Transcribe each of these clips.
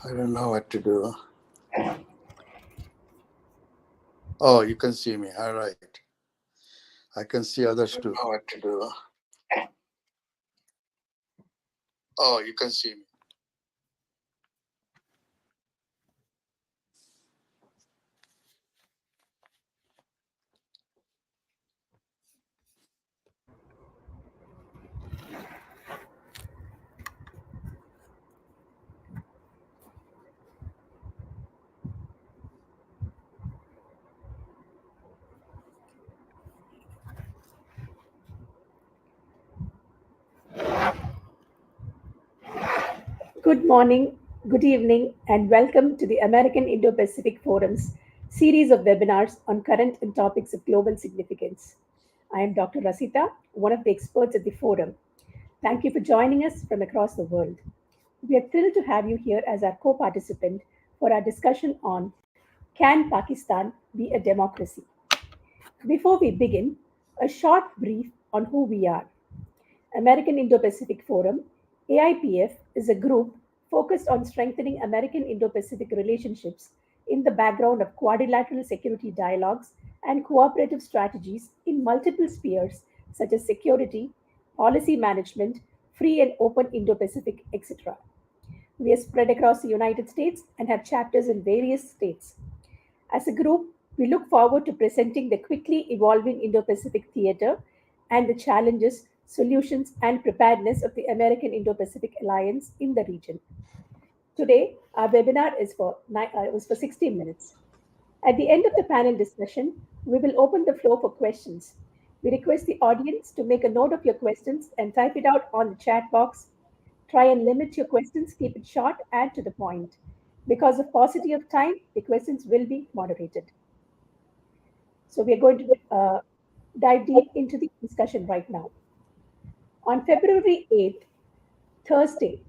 I don't know what to do. Oh, you can see me. All right. I can see others too. I don't know what to do. Oh, you can see me. Good morning, good evening, and welcome to the American Indo-Pacific Forum's series of webinars on current and topics of global significance. I am Dr. Rasita, one of the experts at the forum. Thank you for joining us from across the world. We are thrilled to have you here as our co-participant for our discussion on Can Pakistan be a democracy? Before we begin, a short brief on who we are. American Indo Pacific Forum, AIPF, is a group focused on strengthening American Indo Pacific relationships in the background of quadrilateral security dialogues and cooperative strategies in multiple spheres such as security, policy management, free and open Indo Pacific, etc. We are spread across the United States and have chapters in various states. As a group, we look forward to presenting the quickly evolving Indo Pacific theater and the challenges, solutions, and preparedness of the American Indo Pacific Alliance in the region. Today, our webinar was for 60 minutes. At the end of the panel discussion, we will open the floor for questions. We request the audience to make a note of your questions and type it out on the chat box. Try and limit your questions, keep it short and to the point. Because of paucity of time, the questions will be moderated. So we are going to dive deep into the discussion right now. On February 8th, Thursday,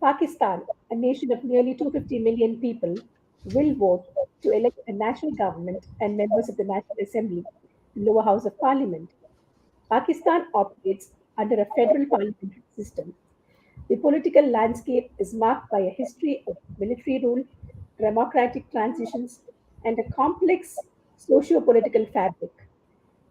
Pakistan, a nation of nearly 250 million people, will vote to elect a national government and members of the National Assembly, the lower house of parliament. Pakistan operates under a federal parliamentary system. The political landscape is marked by a history of military rule, democratic transitions, and a complex socio political fabric.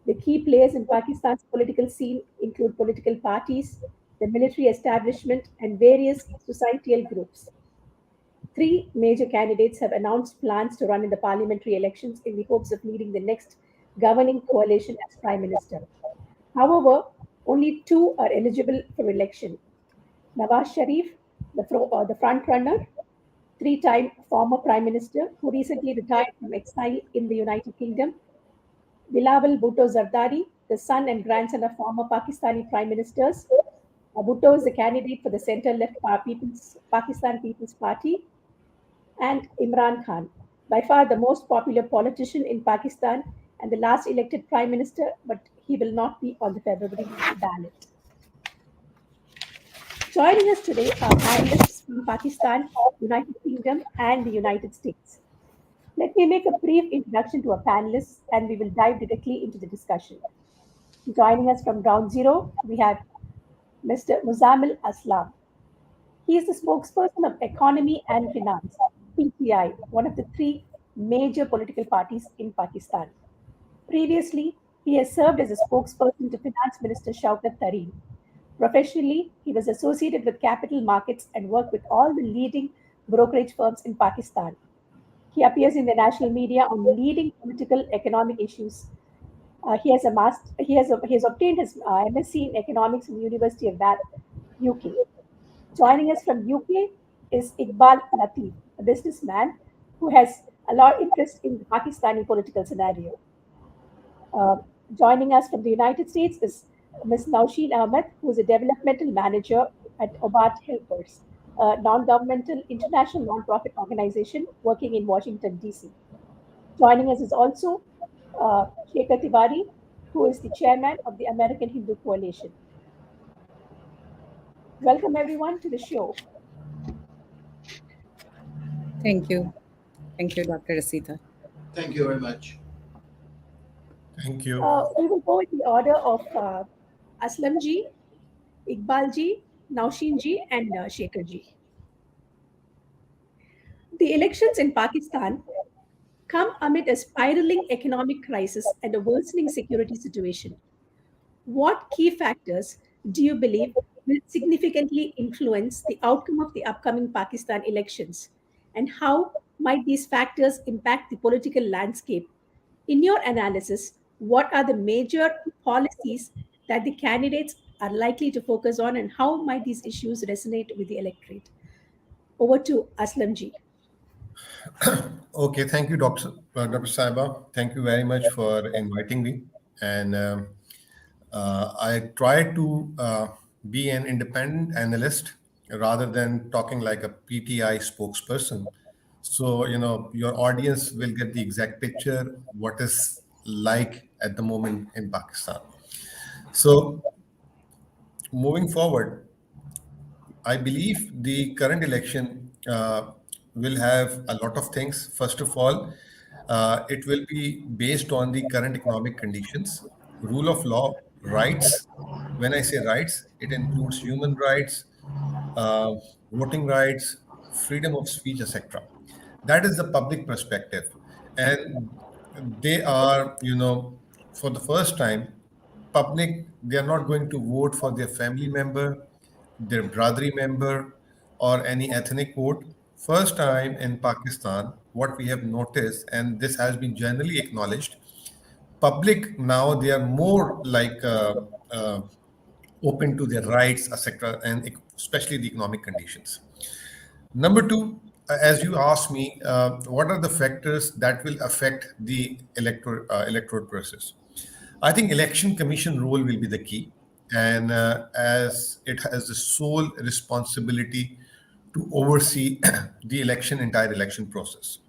The key players in Pakistan's political scene include political parties, the military establishment, and various societal groups. Three major candidates have announced plans to run in the parliamentary elections in the hopes of leading the next governing coalition as prime minister. However, only two are eligible for election. Nawaz Sharif, the front runner, three-time former prime minister who recently retired from exile in the United Kingdom, Bilawal Bhutto Zardari, the son and grandson of former Pakistani prime ministers. Bhutto is the candidate for the centre-left Pakistan People's Party, and Imran Khan, by far the most popular politician in Pakistan and the last elected prime minister, but he will not be on the February ballot. Joining us today are analysts from Pakistan, United Kingdom, and the United States. Let me make a brief introduction to our panelists and we will dive directly into the discussion. Joining us from Ground Zero, we have Mr. Muzammil Aslam. He is the spokesperson of Economy and Finance, PTI, one of the three major political parties in Pakistan. Previously, he has served as a spokesperson to Finance Minister Shaukat Tareen. Professionally, he was associated with capital markets and worked with all the leading brokerage firms in Pakistan. He appears in the national media on leading political economic issues. He has obtained his MSc in economics from the University of Bath, UK. Joining us from UK is Iqbal Latif, a businessman who has a lot of interest in the Pakistani political scenario. Uh, Joining us from the United States is Ms. Nausheen Ahmed, who is a developmental manager at Obat Helpers, a non-governmental international non-profit organization working in Washington, D.C. Joining us is also Shekhar Tiwari, who is the chairman of the American Hindu Coalition. Welcome everyone to the show. Thank you. Thank you, Dr. Rasita. Thank you very much. Thank you. We will go in the order of Aslamji, Iqbalji, Naushin ji and Shekhar ji. The elections in Pakistan come amid a spiraling economic crisis and a worsening security situation. What key factors do you believe will significantly influence the outcome of the upcoming Pakistan elections? And how might these factors impact the political landscape? In your analysis, what are the major policies that the candidates are likely to focus on, and how might these issues resonate with the electorate? Over to Aslamji. Okay, thank you, Dr. Saiba. Thank you very much for inviting me. And I try to be an independent analyst rather than talking like a PTI spokesperson. So, your audience will get the exact picture what is like at the moment in Pakistan. So, moving forward, I believe the current election will have a lot of things. First of all, it will be based on the current economic conditions, rule of law, rights. When I say rights, it includes human rights, uh, voting rights, freedom of speech, etc. That is the public perspective. And they are, for the first time, public, they are not going to vote for their family member, their brotherly member, or any ethnic vote. First time in Pakistan, what we have noticed, and this has been generally acknowledged, public now they are more like open to their rights, etc., and especially the economic conditions. Number two, as you asked me, what are the factors that will affect the electoral process? I think election commission role will be the key, and as it has the sole responsibility to oversee the entire election process.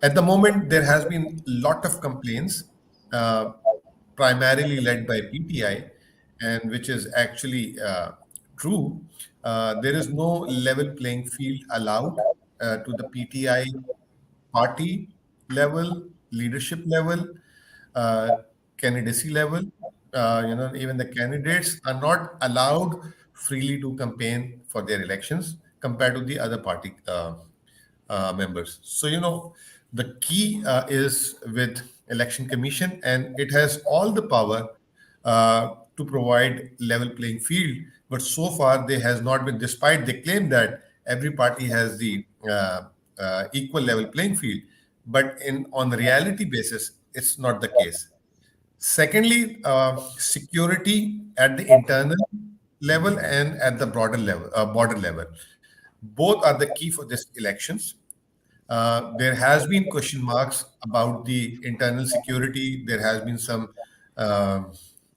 At the moment, there has been a lot of complaints, uh, primarily led by PTI, and which is actually true. There is no level playing field allowed to the PTI party level, leadership level, uh, candidacy level. Even the candidates are not allowed freely to campaign for their elections compared to the other party members. So, the key is with election commission, and it has all the power to provide level playing field. But so far, they has not been. Despite they claim that every party has the equal level playing field, but in on the reality basis, it's not the case. Secondly, security at the internal level and at the border level. Both are the key for these elections. There has been question marks about the internal security. There has been some uh,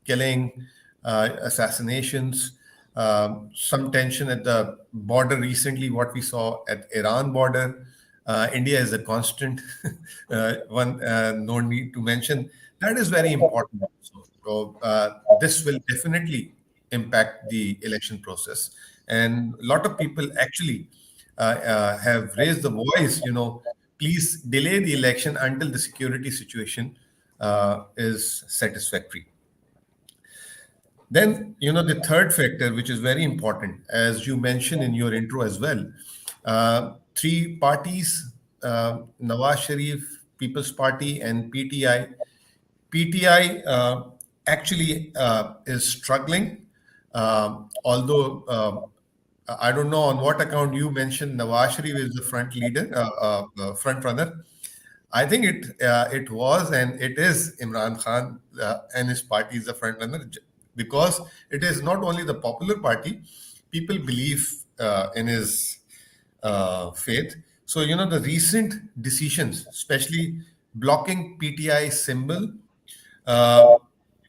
killing, assassinations, some tension at the border recently. What we saw at Iran border, India is a constant one. No need to mention that is very important. So this will definitely impact the election process, and a lot of people actually have raised the voice, please delay the election until the security situation is satisfactory. Then, the third factor, which is very important, as you mentioned in your intro as well, three parties, Nawaz Sharif, People's Party, and PTI. PTI actually is struggling, although I don't know on what account you mentioned Nawaz Sharif is the front runner. I think it was and it is Imran Khan and his party is the front runner because it is not only the popular party, people believe in his faith. So, the recent decisions, especially blocking PTI symbol, uh,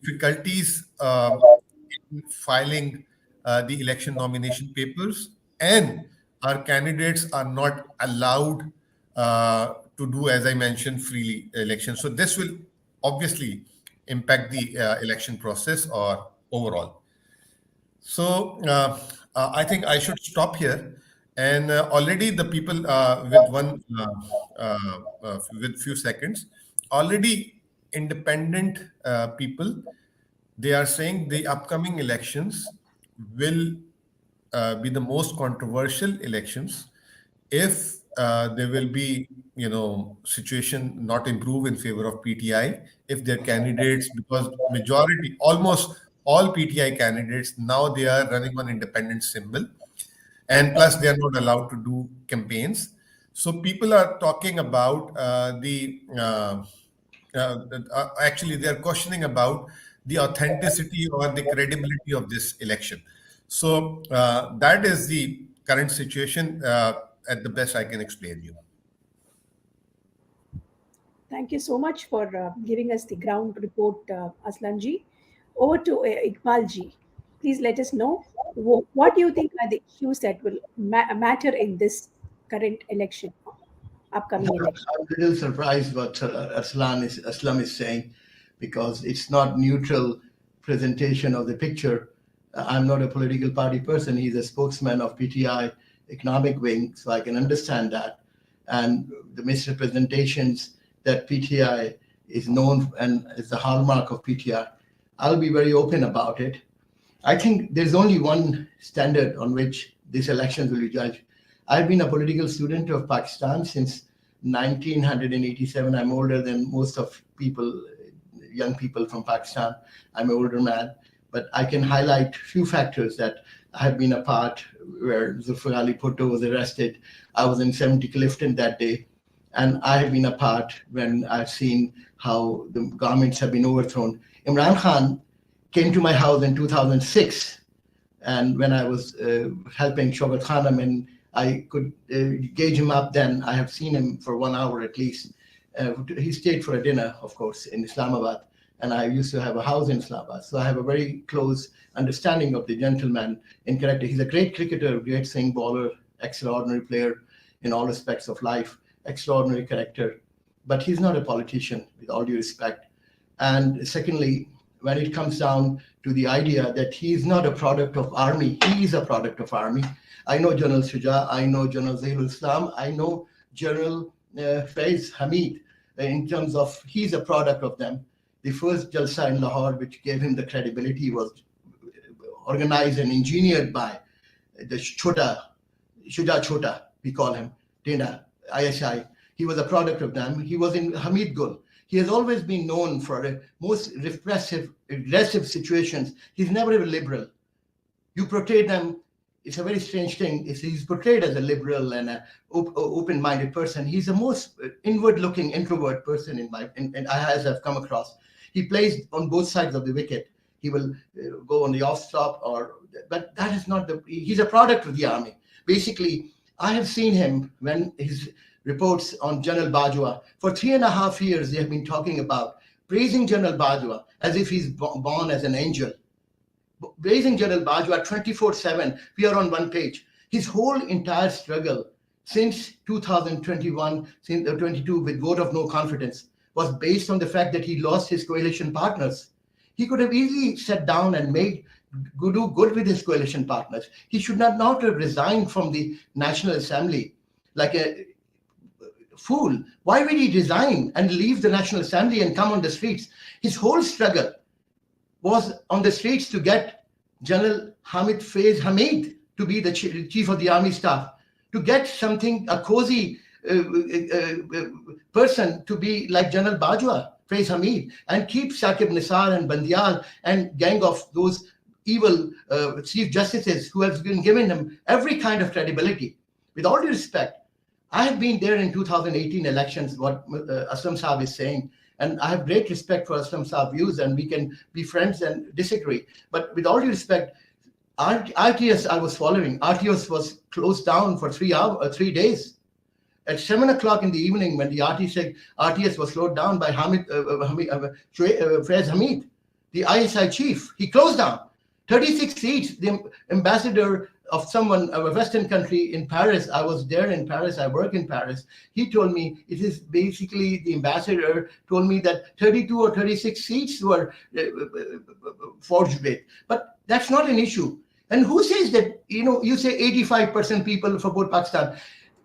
difficulties in filing the election nomination papers, and our candidates are not allowed to do, as I mentioned, freely elections. So this will obviously impact the election process or overall. So I think I should stop here. And already the people with few seconds, already independent people, they are saying the upcoming elections will be the most controversial elections if there will be, situation not improve in favor of PTI, if their candidates, because majority, almost all PTI candidates now they are running on independent symbol, and plus they are not allowed to do campaigns. So people are talking about actually they are questioning about the authenticity or the credibility of this election. So that is the current situation at the best I can explain you. Thank you so much for giving us the ground report, Aslanji. Over to Iqbalji. Please let us know what do you think are the issues that will matter in this current election, upcoming election. I'm a little surprised what Aslam is saying, because it's not neutral presentation of the picture. I'm not a political party person. He's a spokesman of PTI economic wing, so I can understand that. And the misrepresentations that PTI is known and is the hallmark of PTI, I'll be very open about it. I think there's only one standard on which these elections will be judged. I've been a political student of Pakistan since 1987. I'm older than most of people, young people from Pakistan. I'm an older man, but I can highlight few factors that I have been a part where Zulfikar Ali Bhutto was arrested. I was in 70 Clifton that day, and I have been a part when I've seen how the governments have been overthrown. Imran Khan came to my house in 2006, and when I was helping Shaukat Khanam, and I could gauge him up then. I have seen him for 1 hour at least. He stayed for a dinner, of course, in Islamabad, and I used to have a house in Islamabad. So I have a very close understanding of the gentleman in character. He's a great cricketer, great swing bowler, extraordinary player in all aspects of life, extraordinary character. But he's not a politician, with all due respect. And secondly, when it comes down to the idea that he is not a product of army, he is a product of army. I know General Shuja, I know General Zahirul Islam, I know General Faiz Hamid, in terms of he's a product of them. The first Jalsa in Lahore, which gave him the credibility, was organized and engineered by the Shuja Chota, we call him, Dina, ISI. He was a product of them. He was in Hamid Gul. He has always been known for most repressive, aggressive situations. He's never a liberal. You portray them, it's a very strange thing. He's portrayed as a liberal and an open-minded person. He's the most inward-looking introvert person as I've come across. He plays on both sides of the wicket. He will go on the off-stop, but that is not he's a product of the army. Basically, I have seen him when his reports on General Bajwa. For 3.5 years, they have been talking about praising General Bajwa as if he's born as an angel. Praising General Bajwa 24/7, we are on one page. His whole entire struggle since 2021, since 22 with vote of no confidence was based on the fact that he lost his coalition partners. He could have easily sat down and do good with his coalition partners. He should not have resigned from the National Assembly like a fool. Why would he resign and leave the National Assembly and come on the streets? His whole struggle was on the streets to get General Hamid Faiz Hamid to be the chief of the army staff, to get a cozy person to be like General Bajwa, Faiz Hamid, and keep Saqib Nisar and Bandial and gang of those evil chief justices who have been given him every kind of credibility. With all due respect, I have been there in 2018 elections, what Aslam Saab is saying, and I have great respect for Aslam Saab's views, and we can be friends and disagree. But with all due respect, RTS I was following, RTS was closed down for 3 days. At 7 o'clock in the evening, when the RTS was slowed down by Faiz Hamid, the ISI chief, he closed down 36 seats. The ambassador of a Western country in Paris, I was there in Paris, I work in Paris. He told me, it is basically the ambassador told me that 32 or 36 seats were forged with. But that's not an issue. And who says that, you say 85% people support Pakistan.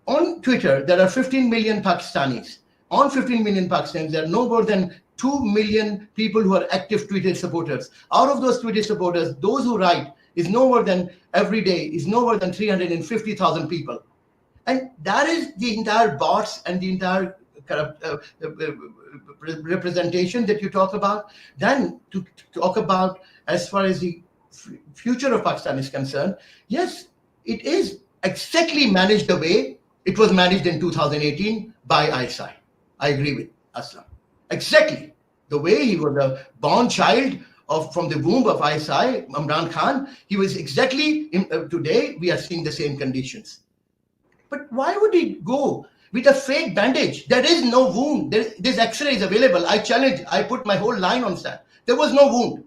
On Twitter, there are 15 million Pakistanis. On 15 million Pakistanis, there are no more than 2 million people who are active Twitter supporters. Out of those Twitter supporters, those who write is no more than every day is no more than 350,000 people. And that is the entire bots and the entire representation that you talk about. Then to talk about as far as the future of Pakistan is concerned, yes, it is exactly managed the way it was managed in 2018 by ISI. I agree with Aslam. Exactly. The way he was a born child from the womb of ISI, Imran Khan, he was exactly, today we are seeing the same conditions. But why would he go with a fake bandage? There is no wound. This X-ray is available. I challenge. I put my whole line on that. There was no wound.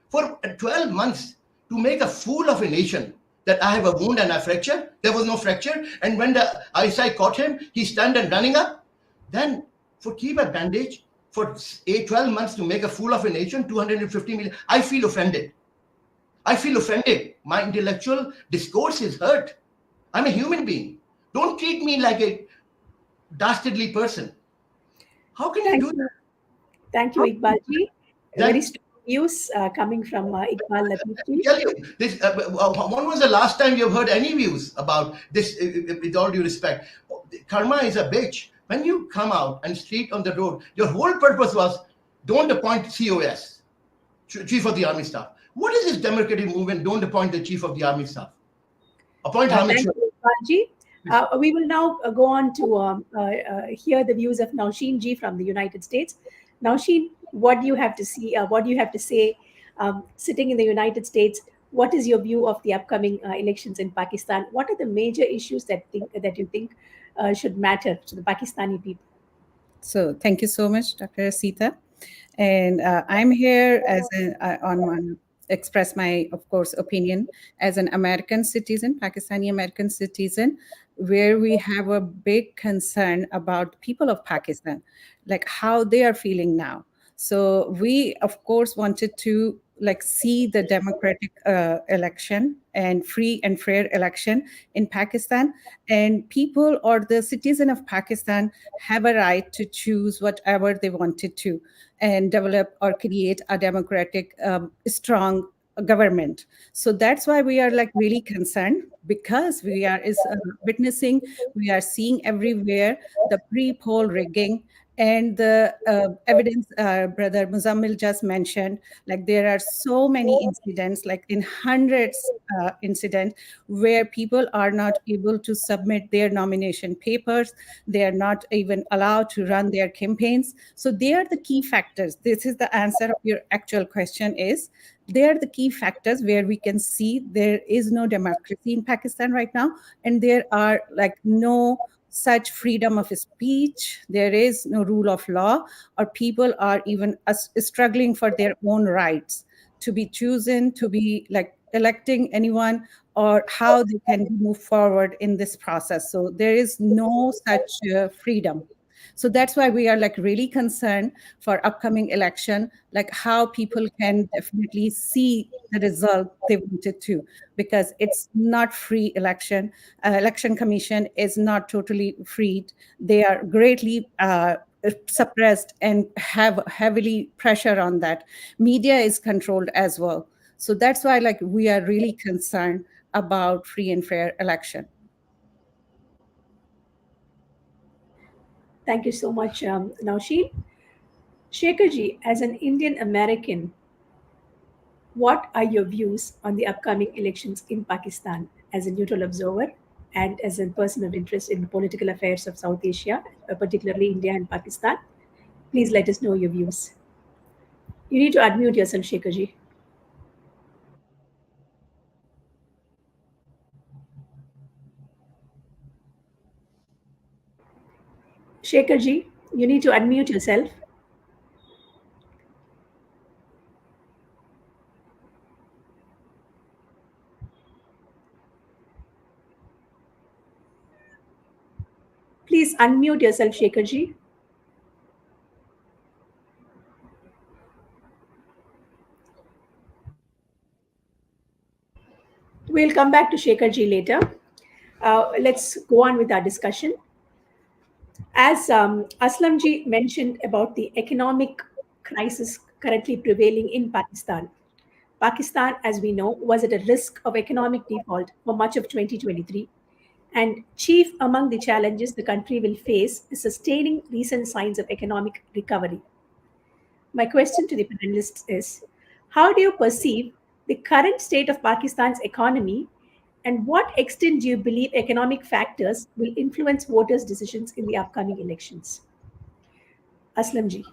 For 12 months, to make a fool of a nation that I have a wound and a fracture, there was no fracture. And when the ISI caught him, he stand and running up. Then for keep a bandage for 12 months to make a fool of a nation, 250 million. I feel offended. I feel offended. My intellectual discourse is hurt. I'm a human being. Don't treat me like a dastardly person. How can you do that? Thank you, Iqbalji. Then- Very strong views coming from Iqbal Latif. Tell you this. When was the last time you've heard any views about this? With all due respect, karma is a bitch. When you come out and street on the road, your whole purpose was don't appoint COS, Chief of the Army Staff. What is this democratic movement? Don't appoint the Chief of the Army Staff. Appoint Hamid Thank Shah. you, Iqbalji. We will now go on to hear the views of Nausheen Ji from the United States. Nausheen, what do you have to see? What do you have to say? Sitting in the United States, what is your view of the upcoming elections in Pakistan? What are the major issues that you think should matter to the Pakistani people? So thank you so much, Dr. Asita. And I'm here as on one express my, of course, opinion as an American citizen, Pakistani American citizen, where we have a big concern about people of Pakistan, like how they are feeling now. So we, of course, wanted to see the democratic election and free and fair election in Pakistan, and people or the citizen of Pakistan have a right to choose whatever they wanted to and develop or create a democratic, strong government. So that's why we are really concerned, because we are witnessing, we are seeing everywhere the pre-poll rigging and the evidence Brother Muzammil just mentioned. There are so many incidents, in hundreds incidents, where people are not able to submit their nomination papers. They are not even allowed to run their campaigns. So they are the key factors. This is the answer of your actual question is, they are the key factors where we can see there is no democracy in Pakistan right now, and there are no such freedom of speech. There is no rule of law, or people are even struggling for their own rights to be chosen, to be electing anyone, or how they can move forward in this process. So there is no such freedom. So that's why we are really concerned for upcoming election, how people can definitely see the result they wanted to, because it's not free election. Election Commission is not totally freed. They are greatly suppressed and have heavily pressure on that. Media is controlled as well. So that's why we are really concerned about free and fair election. Thank you so much, Nausheen. Shekharji, as an Indian American, what are your views on the upcoming elections in Pakistan as a neutral observer and as a person of interest in political affairs of South Asia, particularly India and Pakistan? Please let us know your views. You need to unmute yourself, Shekharji. Shekharji, you need to unmute yourself. Please unmute yourself, Shekharji. We'll come back to Shekharji later. Let's go on with our discussion. As Aslamji mentioned about the economic crisis currently prevailing in Pakistan, Pakistan, as we know, was at a risk of economic default for much of 2023, and chief among the challenges the country will face is sustaining recent signs of economic recovery. My question to the panelists is: how do you perceive the current state of Pakistan's economy, and what extent do you believe economic factors will influence voters' decisions in the upcoming elections? Aslamji.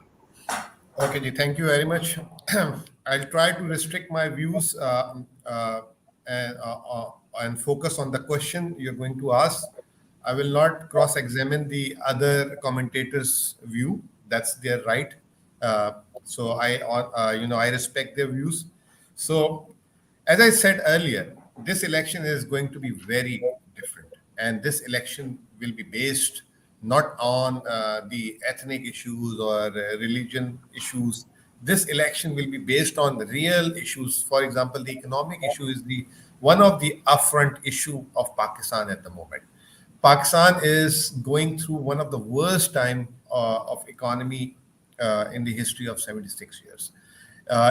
Okay, ji, thank you very much. I'll try to restrict my views and focus on the question you're going to ask. I will not cross-examine the other commentators' view. That's their right. So I respect their views. So, as I said earlier, this election is going to be very different, and this election will be based not on the ethnic issues or religion issues. This election will be based on the real issues. For example, the economic issue is the one of the upfront issue of Pakistan at the moment. Pakistan is going through one of the worst time of economy in the history of 76 years.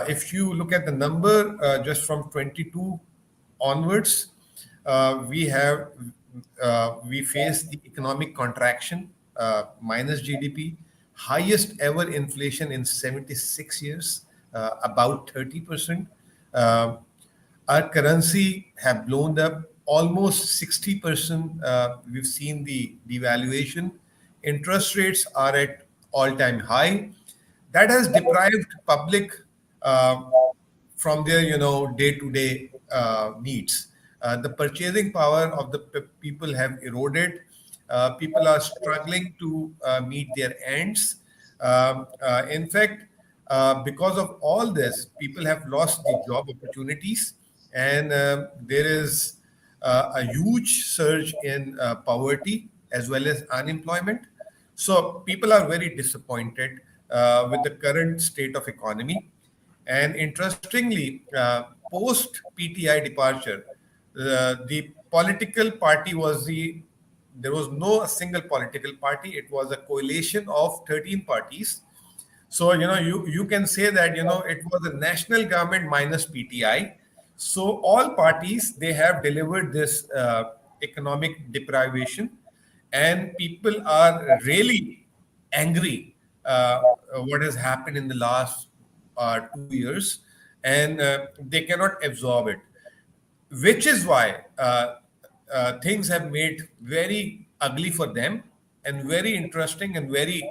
If you look at the number just from 22 onwards, we have we face the economic contraction, minus GDP, highest ever inflation in 76 years, about 30%. Uh, our currency have blown up almost 60%. We've seen the devaluation. Interest rates are at all-time high. That has deprived public uh, from their day-to-day needs. The purchasing power of the people have eroded. People are struggling to meet their ends. In fact, because of all this, people have lost the job opportunities, and there is a huge surge in poverty as well as unemployment. So people are very disappointed with the current state of economy. And interestingly, post PTI departure, the political party was there was no single political party. It was a coalition of 13 parties. So, you can say that, it was a national government minus PTI. So all parties, they have delivered this economic deprivation, and people are really angry what has happened in the last 2 years, and they cannot absorb it, which is why things have made very ugly for them and very interesting and very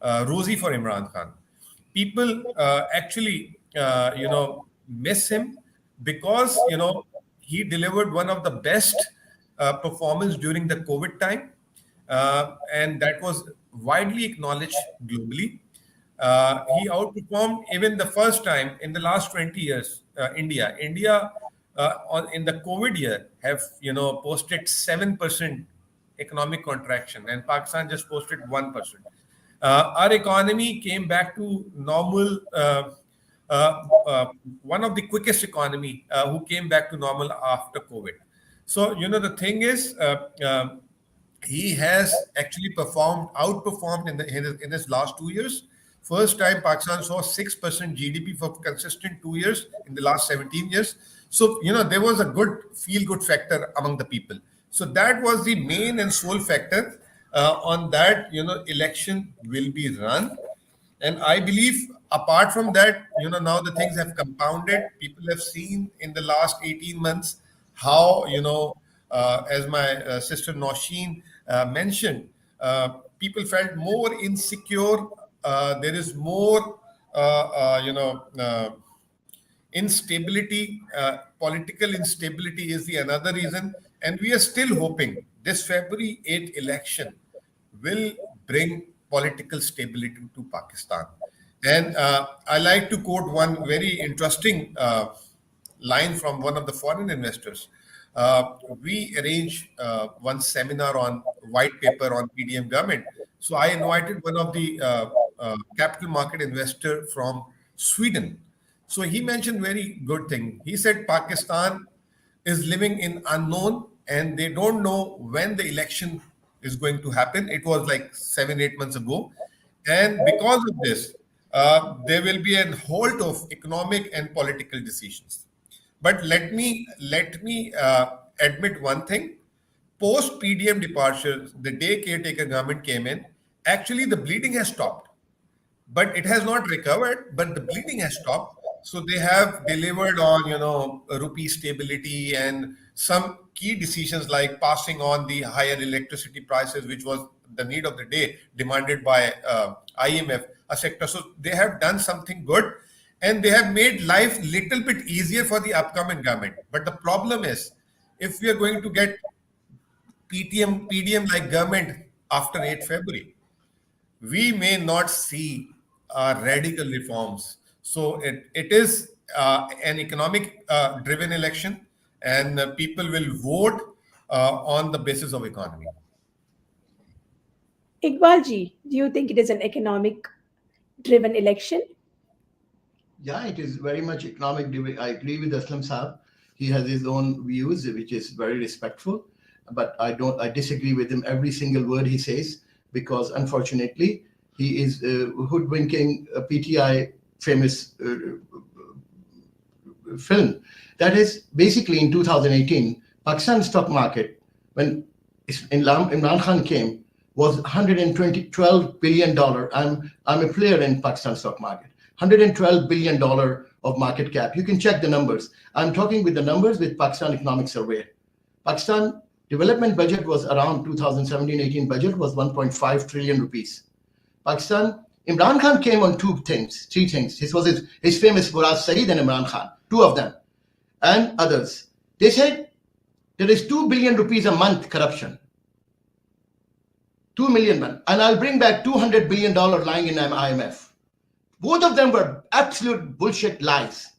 rosy for Imran Khan. People actually, miss him because, he delivered one of the best performance during the COVID time, and that was widely acknowledged globally. He outperformed even the first time in the last 20 years. India, in the COVID year have posted 7% economic contraction, and Pakistan just posted 1%. Our economy came back to normal. One of the quickest economy who came back to normal after COVID. So the thing is, he has actually outperformed in his last 2 years. First time Pakistan saw 6% GDP for consistent 2 years in the last 17 years. So there was a good feel good factor among the people. So that was the main and sole factor. On that, election will be run. And I believe, apart from that, now the things have compounded. People have seen in the last 18 months how, as my sister Nosheen mentioned, people felt more insecure. There is more, instability, political instability is the another reason. And we are still hoping this February 8th election will bring political stability to Pakistan. And I like to quote one very interesting line from one of the foreign investors. We arranged one seminar on white paper on PDM government. So I invited one of the capital market investor from Sweden. So he mentioned very good thing. He said Pakistan is living in unknown, and they don't know when the election is going to happen. It was like 7, 8 months ago. And because of this, there will be a halt of economic and political decisions. But let me admit one thing. Post PDM departure, the day caretaker government came in, actually the bleeding has stopped, but it has not recovered, but the bleeding has stopped. So they have delivered on, rupee stability and some key decisions like passing on the higher electricity prices, which was the need of the day demanded by IMF, a sector. So they have done something good and they have made life little bit easier for the upcoming government. But the problem is, if we are going to get PDM like government after 8 February, we may not see radical reforms. So it is an economic driven election, and people will vote on the basis of economy. Iqbalji, do you think it is an economic driven election? Yeah, it is very much economic debate. I agree with Aslam Saab. He has his own views, which is very respectful. But I disagree with him every single word he says, because unfortunately, he is hoodwinking a PTI famous film. That is basically in 2018, Pakistan stock market, when Imran Khan came, was $112 billion. I'm a player in Pakistan stock market. $112 billion of market cap. You can check the numbers. I'm talking with the numbers with Pakistan Economic Survey. Pakistan development budget was around 2017-18 budget was 1.5 trillion rupees. Pakistan, Imran Khan came on three things. This was his famous Murad Saeed and Imran Khan, two of them, and others. They said there is 2 billion rupees a month corruption. 2 million man, and I'll bring back $200 billion lying in IMF. Both of them were absolute bullshit lies.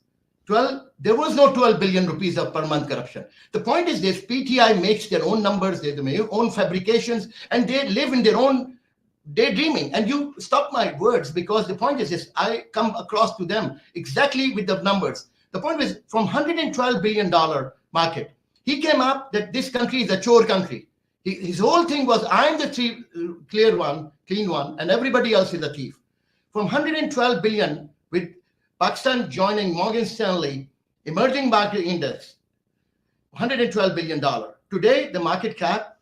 There was no 12 billion rupees of per month corruption. The point is this: PTI makes their own numbers, they make their own fabrications, and they live in their own daydreaming. And you stop my words, because the point is this: I come across to them exactly with the numbers. The point was, from $112 billion market, he came up that this country is a chore country. His whole thing was, I'm the clean one, and everybody else is a thief. From 112 billion, with Pakistan joining Morgan Stanley Emerging Market Index, $112 billion. Today, the market cap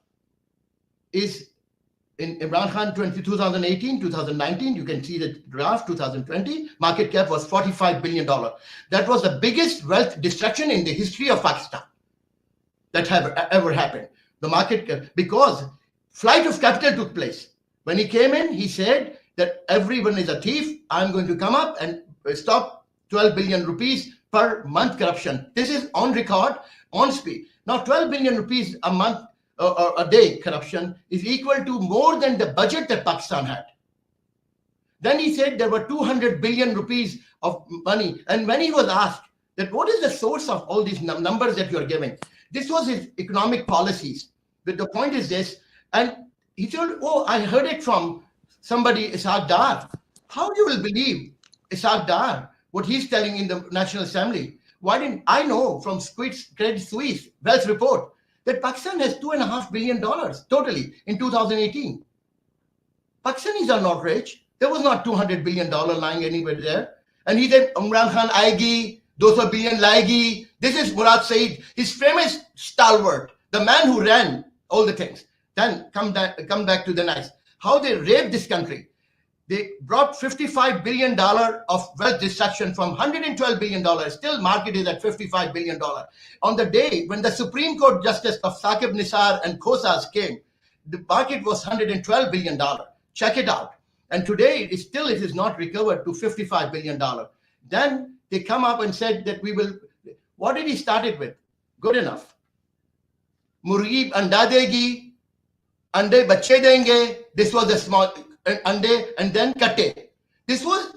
is in Imran Khan 2018, 2019. You can see the graph. 2020 market cap was $45 billion. That was the biggest wealth destruction in the history of Pakistan that have ever happened. The market cap, because flight of capital took place. When he came in, he said that everyone is a thief. I'm going to come up and stop 12 billion rupees per month corruption. This is on record, on speed. Now, 12 billion rupees a month or a day corruption is equal to more than the budget that Pakistan had. Then he said there were 200 billion rupees of money. And when he was asked that what is the source of all these numbers that you're giving, this was his economic policies. But the point is this, and he told, oh, I heard it from somebody, Ishaq Dar. How you will believe Ishaq Dar, what he's telling in the National Assembly? Why didn't I know from Credit Suisse Wealth Report that Pakistan has $2.5 billion totally in 2018? Pakistanis are not rich. There was not $200 billion lying anywhere there. And he said, Imran Khan aayegi, 200 billion laegi. This is Murad Saeed, his famous stalwart, the man who ran all the things. Then come back to the nice. How they raped this country. They brought $55 billion of wealth destruction from $112 billion. Still, market is at $55 billion. On the day when the Supreme Court Justice of Saqib Nisar and Kosas came, the market was $112 billion. Check it out. And today, it is not recovered to $55 billion. Then they come up and said that we will. What did he start it with? Good enough. Murgi anda degi, ande bache denge. This was a small ande, and then katte. This was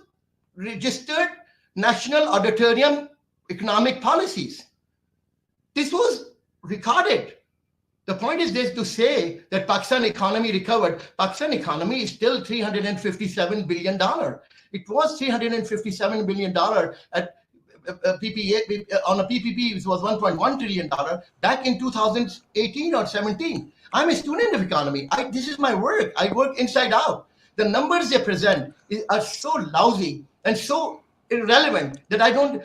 registered National Auditorium economic policies. This was recorded. The point is this: to say that Pakistan economy recovered. Pakistan economy is still $357 billion. It was $357 billion at PPA, on a PPP, it was $1.1 trillion back in 2018 or 17. I'm a student of economy. This is my work. I work inside out. The numbers they present are so lousy and so irrelevant that I don't.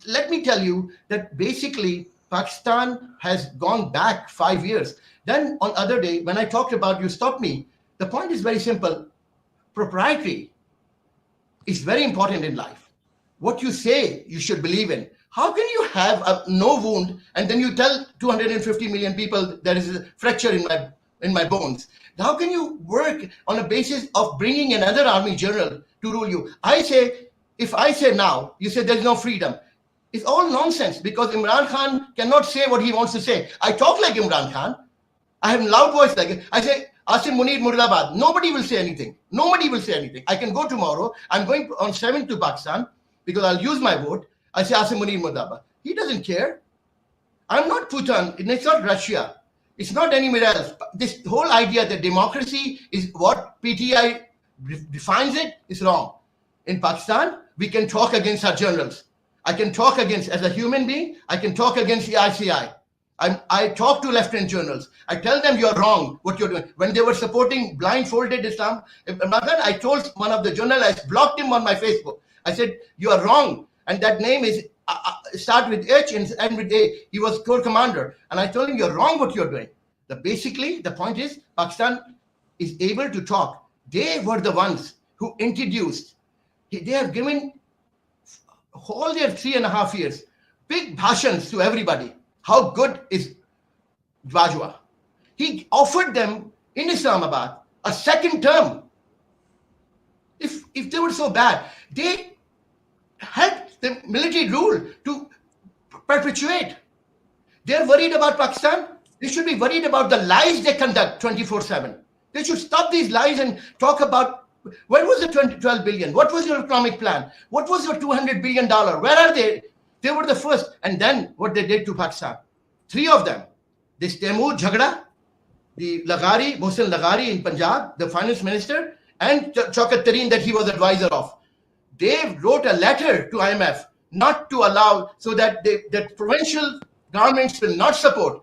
Let me tell you that basically Pakistan has gone back 5 years. Then on other day, when I talked about, you stopped me. The point is very simple. Proprietary is very important in life. What you say, you should believe in. How can you have a no wound and then you tell 250 million people there is a fracture in my bones? How can you work on a basis of bringing another army general to rule you? If I say now, you say there's no freedom. It's all nonsense because Imran Khan cannot say what he wants to say. I talk like Imran Khan. I have a loud voice like it. I say, Asim Munir Murdabad. Nobody will say anything. Nobody will say anything. I can go tomorrow. I'm going on 7th to Pakistan because I'll use my vote. I say Asim Munir Murdabad. He doesn't care. I'm not Bhutan. It's not Russia. It's not anywhere else. This whole idea that democracy is what PTI defines it is wrong. In Pakistan, we can talk against our generals. I can talk against, as a human being, I can talk against the ICI. I talk to lieutenant generals. I tell them you're wrong, what you're doing. When they were supporting blindfolded Islam, I told one of the journalists, blocked him on my Facebook. I said, you are wrong. And that name is start with H and end with A. He was corps commander. And I told him, you're wrong what you're doing. Basically, the point is, Pakistan is able to talk. They were the ones who introduced. They have given all their 3.5 years big bhashans to everybody. How good is Bajwa? He offered them in Islamabad a second term. If they were so bad, they had the military rule to perpetuate. They're worried about Pakistan. They should be worried about the lies they conduct 24/7. They should stop these lies and talk about where was the 12 billion? What was your economic plan? What was your $200 billion? Where are they? They were the first. And then what they did to Pakistan. 3 of them. This Taimur Jhagda, the Laghari, Mohsen Laghari in Punjab, the finance minister, and Chaukat Tareen that he was advisor of. They wrote a letter to IMF not to allow, so that that provincial governments will not support.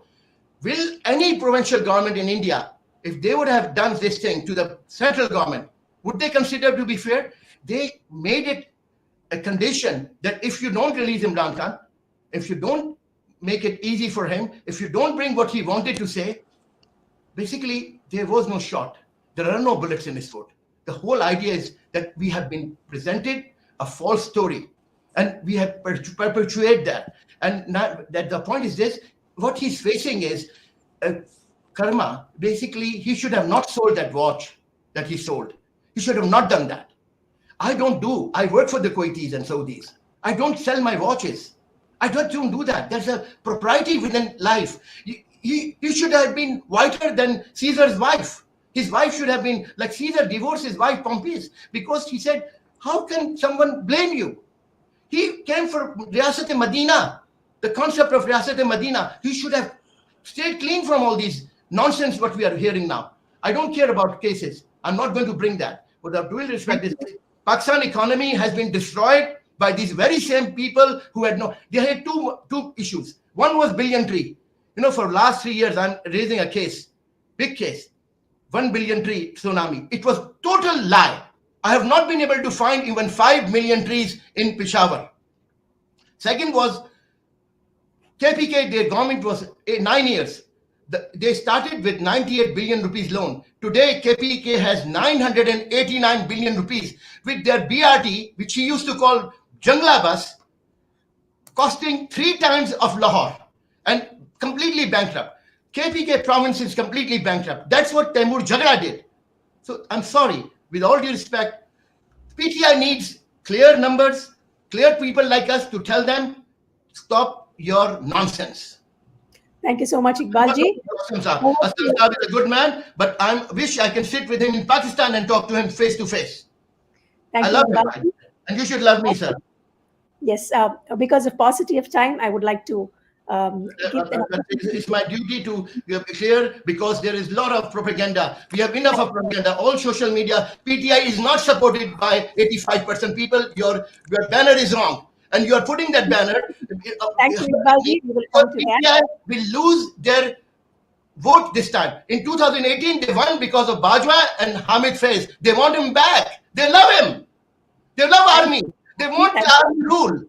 Will any provincial government in India, if they would have done this thing to the central government, would they consider to be fair? They made it a condition that if you don't release Imran Khan, if you don't make it easy for him, if you don't bring what he wanted to say, basically there was no shot. There are no bullets in his foot. The whole idea is that we have been presented a false story and we have perpetuated that. And not, that the point is this, what he's facing is karma. Basically, he should have not sold that watch that he sold. He should have not done that. I work for the Kuwaitis and Saudis. I don't sell my watches. I don't do that. There's a propriety within life. He should have been whiter than Caesar's wife. His wife should have been like Caesar divorced his wife Pompeius because he said, how can someone blame you? He came from Riyasat-e-Madina, the concept of Riyasat-e-Madina. He should have stayed clean from all these nonsense what we are hearing now. I don't care about cases. I'm not going to bring that. With all due respect, this Pakistan economy has been destroyed by these very same people who they had two issues. One was billion tree. For last 3 years, I'm raising a case, big case, 1 billion tree tsunami. It was total lie. I have not been able to find even 5 million trees in Peshawar. Second was KPK, their government was 9 years. They started with 98 billion rupees loan. Today, KPK has 989 billion rupees with their BRT, which he used to call Jangla bus, costing 3 times of Lahore and completely bankrupt. KPK province is completely bankrupt. That's what Taimur Jhagda did. So I'm sorry, with all due respect, PTI needs clear numbers, clear people like us to tell them, stop your nonsense. Thank you so much, Iqbalji. Aslam Saab is a good man, but I wish I can sit with him in Pakistan and talk to him face to face. Thank I you, love Iqbalji. him, and you should love me, sir. Yes, because of paucity of time, I would like to keep It's my duty to be clear because there is a lot of propaganda. We have enough of propaganda. All social media. PTI is not supported by 85% people. Your banner is wrong. And you are putting that banner. Thank you, Iqbalji. We will come to that. PTI will lose their vote this time. In 2018, they won because of Bajwa and Hamid Faiz. They want him back. They love him. They love army. They want the army rule.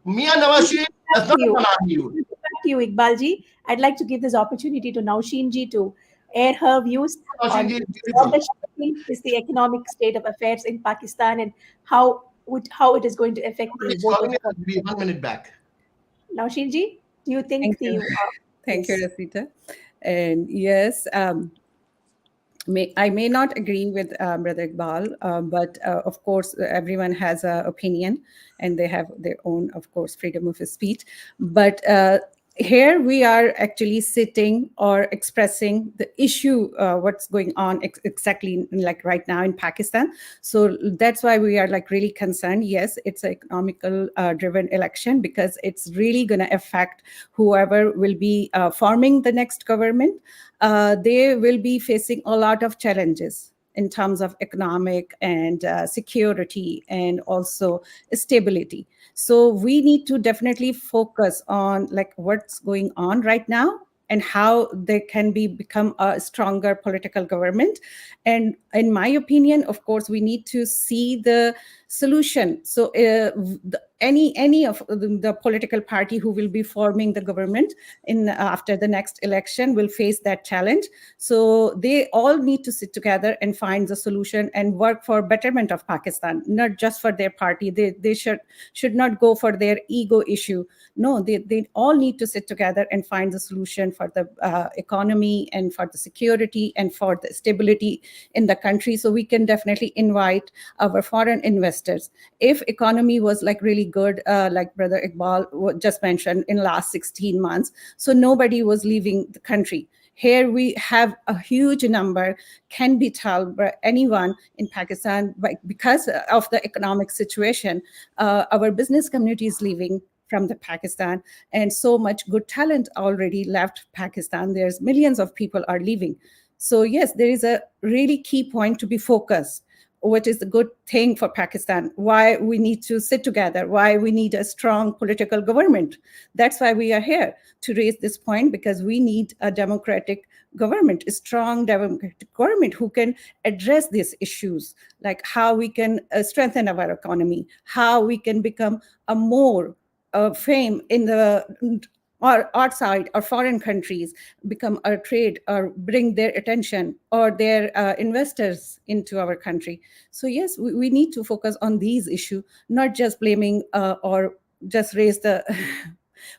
Mia Nawaz Sharif does not want army rule. Back to you, Iqbalji. I'd like to give this opportunity to Naushin ji to air her views Naushin on ji is what beautiful. does she think is the economic state of affairs in Pakistan and how it is going to affect the Please, voters. be 1 minute back. Naushin ji, do you think Thank you. Thank you, yes. Rasita. And yes, I may not agree with Brother Iqbal, but of course, everyone has an opinion and they have their own, of course, freedom of speech. But here we are actually sitting or expressing the issue, what's going on exactly like right now in Pakistan. So that's why we are like really concerned. Yes, it's an economical driven election because it's really going to affect whoever will be forming the next government. They will be facing a lot of challenges in terms of economic and security and also stability. So we need to definitely focus on like what's going on right now and how they can become a stronger political government. And in my opinion, of course, we need to see the solution. So any of the political party who will be forming the government in after the next election will face that challenge. So they all need to sit together and find the solution and work for betterment of Pakistan, not just for their party. They should not go for their ego issue. No, they all need to sit together and find the solution for the economy and for the security and for the stability in the country. So we can definitely invite our foreign investors. If economy was like really good, like Brother Iqbal just mentioned, in last 16 months, so nobody was leaving the country. Here we have a huge number, can be told by anyone in Pakistan, because of the economic situation, our business community is leaving from the Pakistan, and so much good talent already left Pakistan. There's millions of people are leaving. So yes, there is a really key point to be focused, what is the good thing for Pakistan, why we need to sit together, why we need a strong political government. That's why we are here, to raise this point, because we need a democratic government, a strong democratic government who can address these issues, like how we can strengthen our economy, how we can become a more fame in the or outside or foreign countries, become a trade or bring their attention or their investors into our country. So yes, we need to focus on these issues, not just blaming or just raise the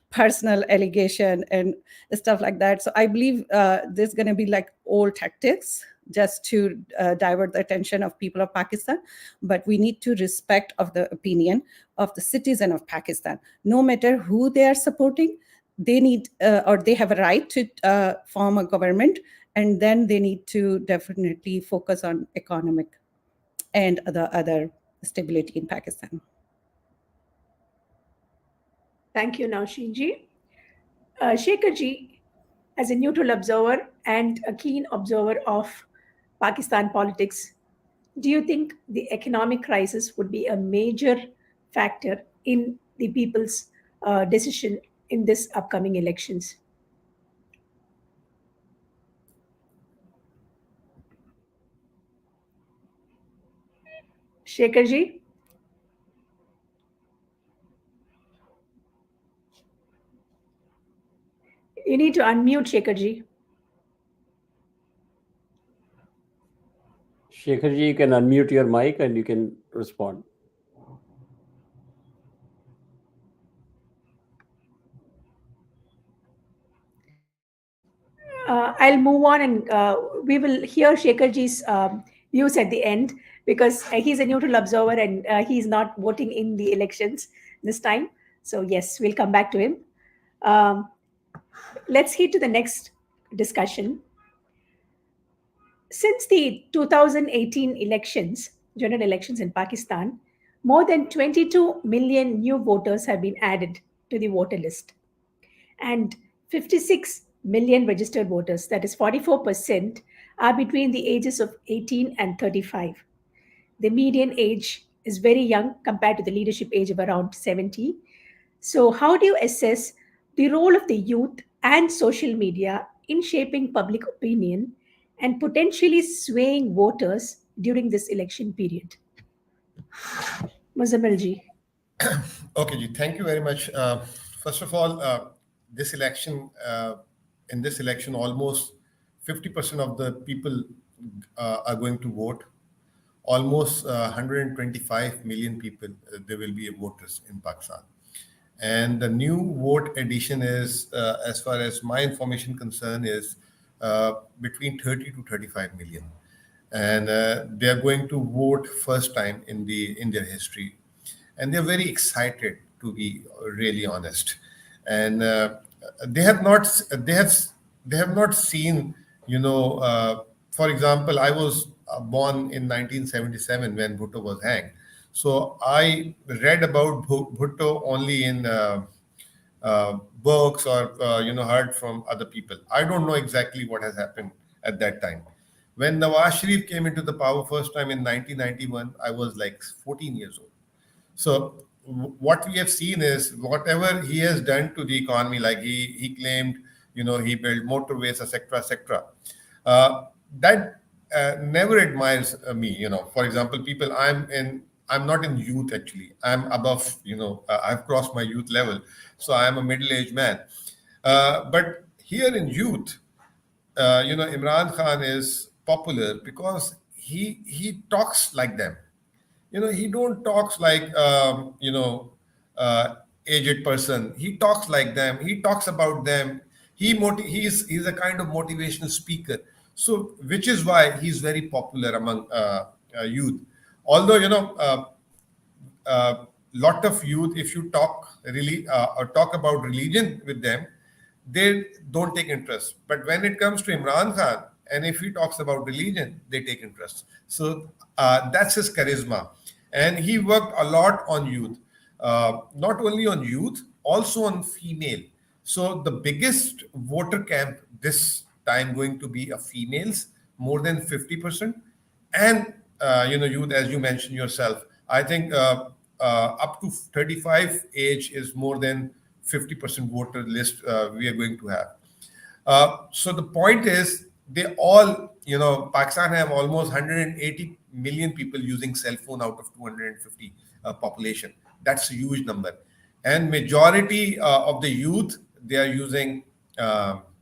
personal allegation and stuff like that. So I believe there's going to be like old tactics just to divert the attention of people of Pakistan. But we need to respect of the opinion of the citizen of Pakistan. No matter who they are supporting, they need or they have a right to form a government, and then they need to definitely focus on economic and the other stability in Pakistan. Thank you, Naushin ji. Shekhar ji, as a neutral observer and a keen observer of Pakistan politics, do you think the economic crisis would be a major factor in the people's decision in this upcoming elections? Shekhar ji? You need to unmute, Shekhar ji. Shekhar ji, you can unmute your mic and you can respond. I'll move on, and we will hear Shekhar ji's views at the end, because he's a neutral observer and he's not voting in the elections this time. So yes, we'll come back to him. Let's head to the next discussion. Since the 2018 elections, general elections in Pakistan, more than 22 million new voters have been added to the voter list, and 56 million registered voters, that is 44%, are between the ages of 18 and 35. The median age is very young compared to the leadership age of around 70. So, how do you assess the role of the youth and social media in shaping public opinion and potentially swaying voters during this election period? Muzammelji. Okay, Ji, thank you very much. First of all, this election, in this election, almost 50% of the people are going to vote. Almost 125 million people, there will be voters in Pakistan. And the new vote addition is, as far as my information concern, is between 30 to 35 million. And they are going to vote first time in their history, and they're very excited, to be really honest. And they have not they have not seen, for example, I was born in 1977 when Bhutto was hanged. So I read about Bhutto only in books, or heard from other people. I don't know exactly what has happened at that time. When Nawaz Sharif came into the power first time in 1991, I was like 14 years old. So what we have seen is whatever he has done to the economy, like he claimed, he built motorways, etc., etc. That never admires me. For example, people, I'm not in youth actually. I'm above. I've crossed my youth level, so I'm a middle-aged man. But here in youth, Imran Khan is popular because he talks like them. He don't talks like aged person. He talks like them. He talks about them. He's a kind of motivational speaker. So which is why he's very popular among youth. Although lot of youth, if you talk really or talk about religion with them, they don't take interest. But when it comes to Imran Khan, and if he talks about religion, they take interest. So that's his charisma. And he worked a lot on youth, not only on youth, also on female. So the biggest voter camp this time going to be a females, more than 50%. And youth, as you mentioned yourself, I think up to 35 age is more than 50% voter list we are going to have. So the point is, they all, Pakistan have almost 180 million people using cell phone out of 250 population. That's a huge number. And majority of the youth, they are using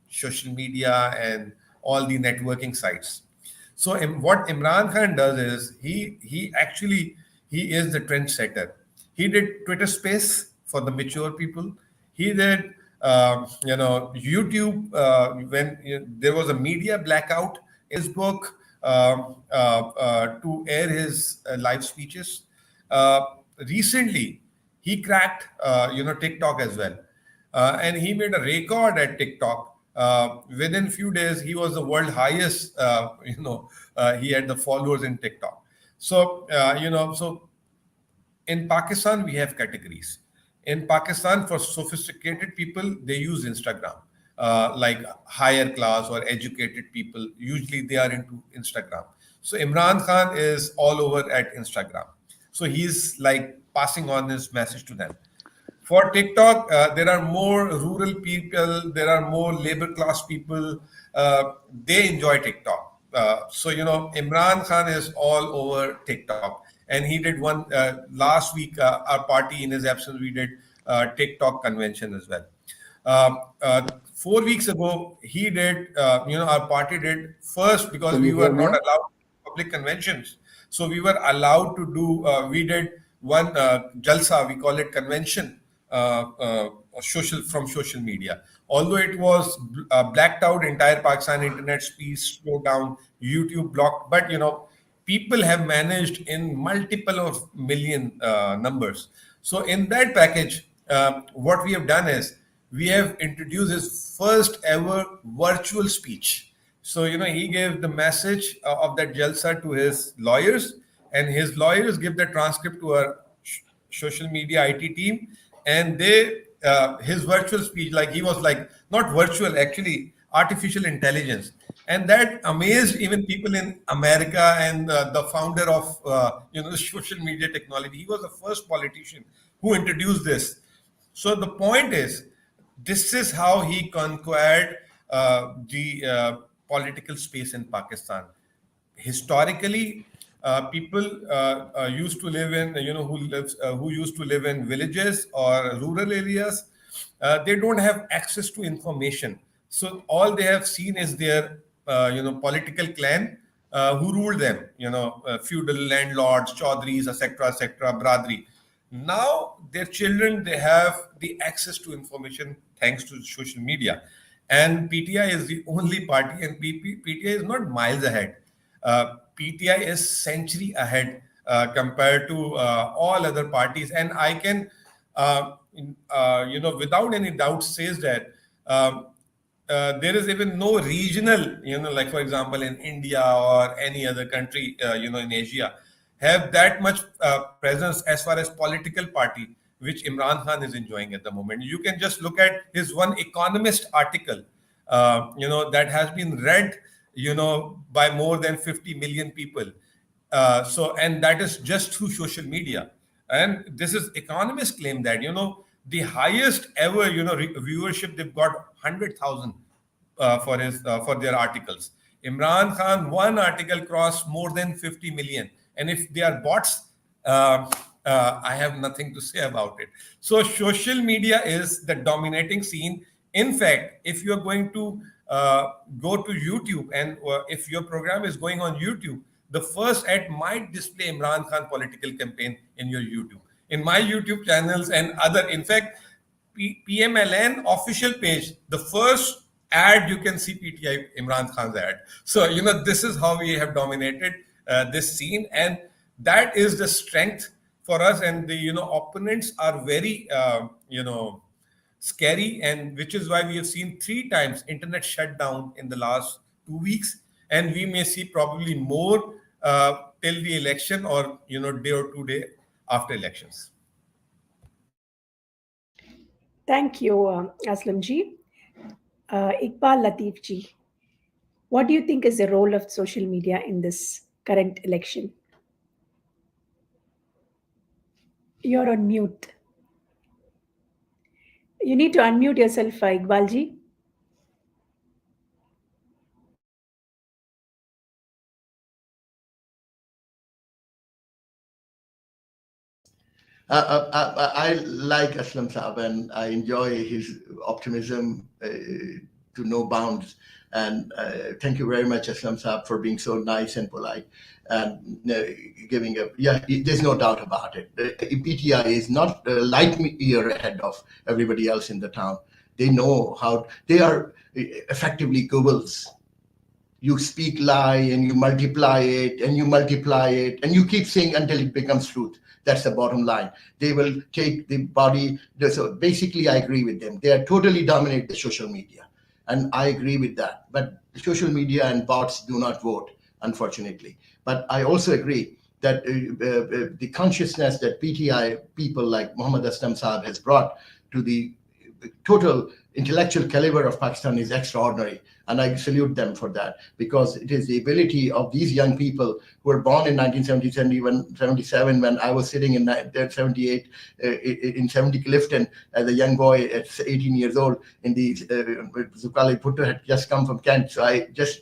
social media and all the networking sites. So what Imran Khan does is he is the trendsetter. He did Twitter Space for the mature people. He did YouTube when there was a media blackout. His book to air his live speeches. Recently, he cracked TikTok as well, and he made a record at TikTok. Within few days, he was the world highest. He had the followers in TikTok. So so in Pakistan, we have categories. In Pakistan, for sophisticated people, they use Instagram. Like higher class or educated people, usually they are into Instagram. So Imran Khan is all over at Instagram. So he's like passing on his message to them. For TikTok, there are more rural people, there are more labor class people. They enjoy TikTok. So Imran Khan is all over TikTok, and he did one last week. Our party, in his absence, we did TikTok convention as well. 4 weeks ago, he did. Our party did first because Can we you were hear me? not allowed public conventions. So we were allowed to do. We did one jalsa. We call it convention. Social media. Although it was blacked out, entire Pakistan internet speed slowed down, YouTube blocked, but people have managed in multiple of million numbers. So in that package, what we have done is we have introduced his first ever virtual speech. So he gave the message of that jalsa to his lawyers, and his lawyers give the transcript to our social media IT team, and they his virtual speech, like he was like not virtual, actually artificial intelligence, and that amazed even people in America, and the founder of social media technology. He was the first politician who introduced this. So the point is, this is how he conquered the political space in Pakistan. Historically, people used to live in, who used to live in villages or rural areas. They don't have access to information, so all they have seen is their political clan who ruled them, feudal landlords, chaudhries, etc., bradri. Now their children, they have the access to information thanks to social media, and PTI is the only party, and PTI is not miles ahead. PTI is century ahead compared to all other parties, and I can, without any doubt, says that there is even no regional, like for example in India or any other country, in Asia, have that much presence as far as political party which Imran Khan is enjoying at the moment. You can just look at his one Economist article, that has been read, by more than 50 million people. And that is just through social media. And this is economists claim that, the highest ever, viewership, they've got 100,000 for their articles. Imran Khan, one article crossed more than 50 million. And if they are bots, I have nothing to say about it. So social media is the dominating scene. In fact, if you're going to go to YouTube, and if your program is going on YouTube, the first ad might display Imran Khan political campaign in your YouTube. In my YouTube channels and other, in fact, PMLN official page, the first ad you can see PTI Imran Khan's ad. So, this is how we have dominated this scene, and that is the strength for us. And the, opponents are very, scary, and which is why we have seen 3 times internet shut down in the last 2 weeks, and we may see probably more till the election, or day or 2 day after elections. Thank you, Aslam ji. Iqbal Latif ji, what do you think is the role of social media in this current election? You're on mute. You need to unmute yourself, Iqbal ji. I like Aslam Saab, and I enjoy his optimism to no bounds. And thank you very much, Aslam Saab, for being so nice and polite and giving a, there's no doubt about it. PTI is not a light year ahead of everybody else in the town. They know how, they are effectively Goebbels. You speak lie and you multiply it and you multiply it and you keep saying until it becomes truth. That's the bottom line. They will take the body. So basically, I agree with them. They are totally dominate the social media. And I agree with that. But social media and bots do not vote, unfortunately. But I also agree that the consciousness that PTI people like Muhammad Aslam Saab has brought to the total intellectual caliber of Pakistan is extraordinary. And I salute them for that, because it is the ability of these young people who were born in 1970, 77, when I was sitting in 78 in 70 Clifton as a young boy at 18 years old in the Zukali Puttu had just come from Kent. So I just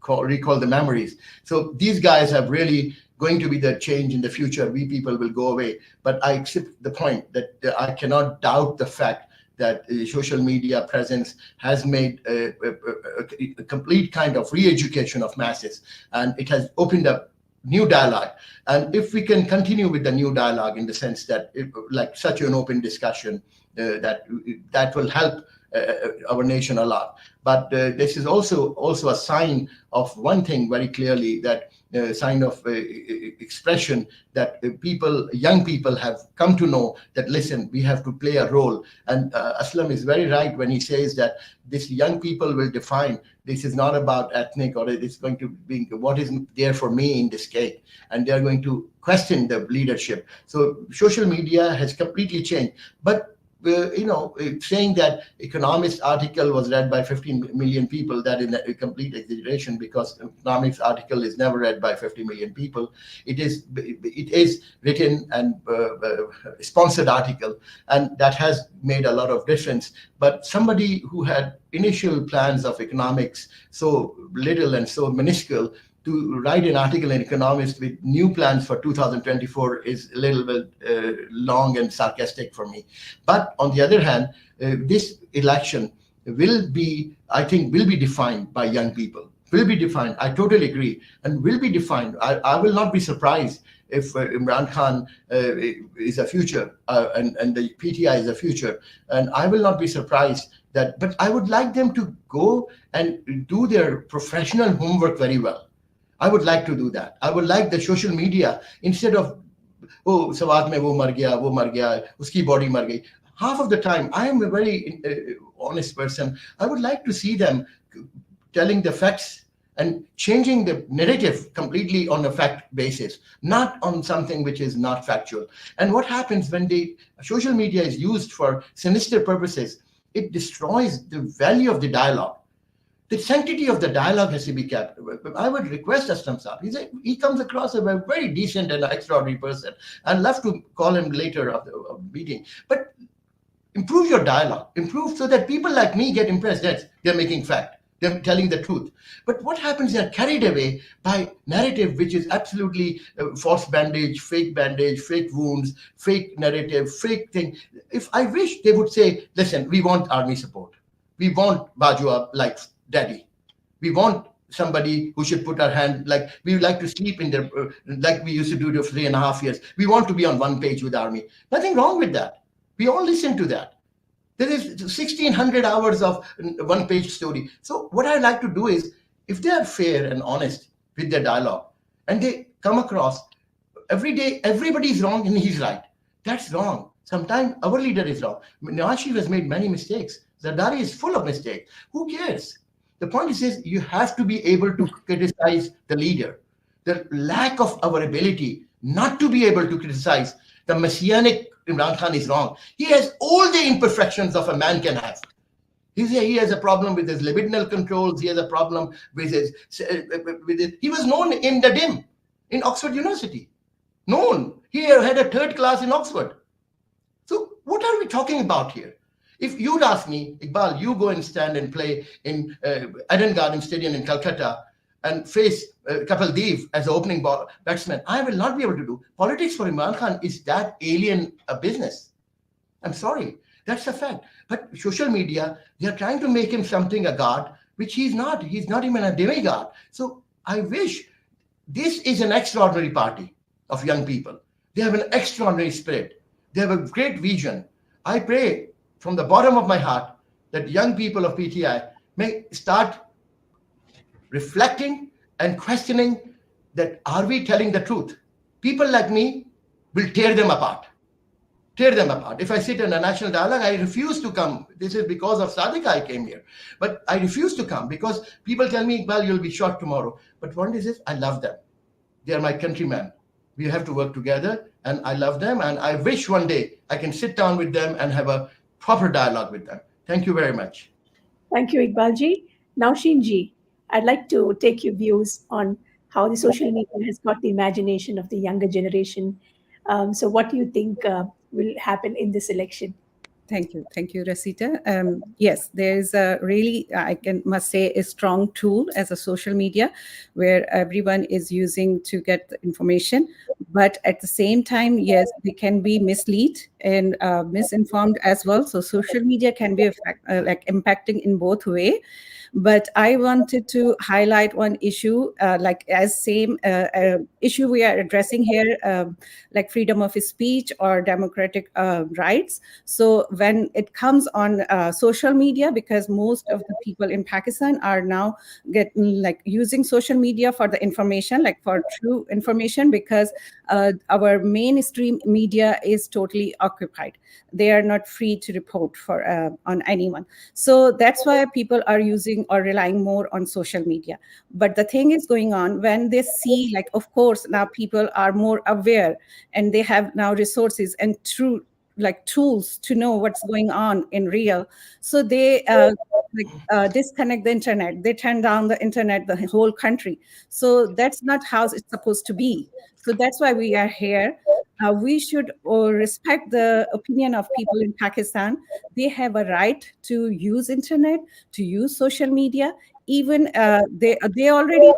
recall the memories. So these guys have really going to be the change in the future. We people will go away. But I accept the point that I cannot doubt the fact that social media presence has made a complete kind of re-education of masses, and it has opened up new dialogue. And if we can continue with the new dialogue in the sense that like such an open discussion, that will help our nation a lot. But this is also a sign of one thing very clearly, that sign of expression that young people have come to know that, listen, we have to play a role. And Aslam is very right when he says that this young people will define, this is not about ethnic, or it's going to be what is there for me in this cake. And they're going to question the leadership. So social media has completely changed. But saying that economist article was read by 15 million people, that is a complete exaggeration, because economics article is never read by 50 million people. It is written and sponsored article, and that has made a lot of difference. But somebody who had initial plans of economics so little and so minuscule, to write an article in Economist with new plans for 2024 is a little bit long and sarcastic for me. But on the other hand, this election I think, will be defined by young people. Will be defined. I totally agree, and will be defined. I will not be surprised if Imran Khan is a future and the PTI is a future, and I will not be surprised that. But I would like them to go and do their professional homework very well. I would like to do that. I would like the social media, instead of, oh, sawat mein wo mar gaya, uski body mar gayi. Half of the time, I am a very honest person. I would like to see them telling the facts and changing the narrative completely on a fact basis, not on something which is not factual. And what happens when social media is used for sinister purposes, it destroys the value of the dialogue. The sanctity of the dialogue has to be kept. I would request Aslam Saab. He comes across as a very decent and extraordinary person. I'd love to call him later of the meeting. But improve your dialogue. Improve so that people like me get impressed that they're making fact. They're telling the truth. But what happens, they're carried away by narrative, which is absolutely false bandage, fake wounds, fake narrative, fake thing. If I wish they would say, listen, we want army support. We want Bajwa like daddy. We want somebody who should put our hand, like we would like to sleep in there, like we used to do for 3.5 years. We want to be on one page with army. Nothing wrong with that. We all listen to that. There is 1,600 hours of one-page story. So what I like to do is, if they are fair and honest with their dialogue, and they come across every day, everybody is wrong and he's right. That's wrong. Sometimes our leader is wrong. Nawaz Sharif has made many mistakes. Zardari is full of mistakes. Who cares? The point is you have to be able to criticize the leader. The lack of our ability not to be able to criticize the messianic Imran Khan is wrong. He has all the imperfections of a man can have. He has a problem with his libidinal controls. He has a problem with his. He was known in the DIM, in Oxford University. Known. He had a third class in Oxford. So what are we talking about here? If you'd ask me, Iqbal, you go and stand and play in Eden Garden Stadium in Calcutta and face Kapil Dev as the opening batsman, I will not be able to do. Politics for Imran Khan is that alien a business. I'm sorry. That's a fact. But social media, they are trying to make him something, a god, which he's not. He's not even a demigod. So I wish, this is an extraordinary party of young people. They have an extraordinary spirit. They have a great vision. I pray from the bottom of my heart that young people of PTI may start reflecting and questioning that, are we telling the truth? People like me will tear them apart. Tear them apart. If I sit in a national dialogue, I refuse to come. This is because of Sadiq I came here. But I refuse to come because people tell me, well, you'll be shot tomorrow. But one is this, I love them. They are my countrymen. We have to work together, and I love them. And I wish one day I can sit down with them and have a proper dialogue with them. Thank you very much. Thank you, Iqbalji. Now, Shinji, I'd like to take your views on how the social media has got the imagination of the younger generation. So what do you think will happen in this election? Thank you, Rasita. Yes, there is a really, must say, a strong tool as a social media where everyone is using to get the information. But at the same time, yes, they can be mislead and misinformed as well. So social media can be like impacting in both way. But I wanted to highlight one issue, like as same issue we are addressing here, like freedom of speech or democratic rights. So when it comes on social media, because most of the people in Pakistan are now using social media for the information, like for true information, because our mainstream media is totally occupied. They are not free to report for on anyone. So that's why people are using or relying more on social media. But the thing is going on when they see, like, of course, now people are more aware and they have now resources and true like tools to know what's going on in real. So they disconnect the internet. They turn down the internet, the whole country. So that's not how it's supposed to be. So that's why we are here. We should respect the opinion of people in Pakistan. They have a right to use internet, to use social media. Even they already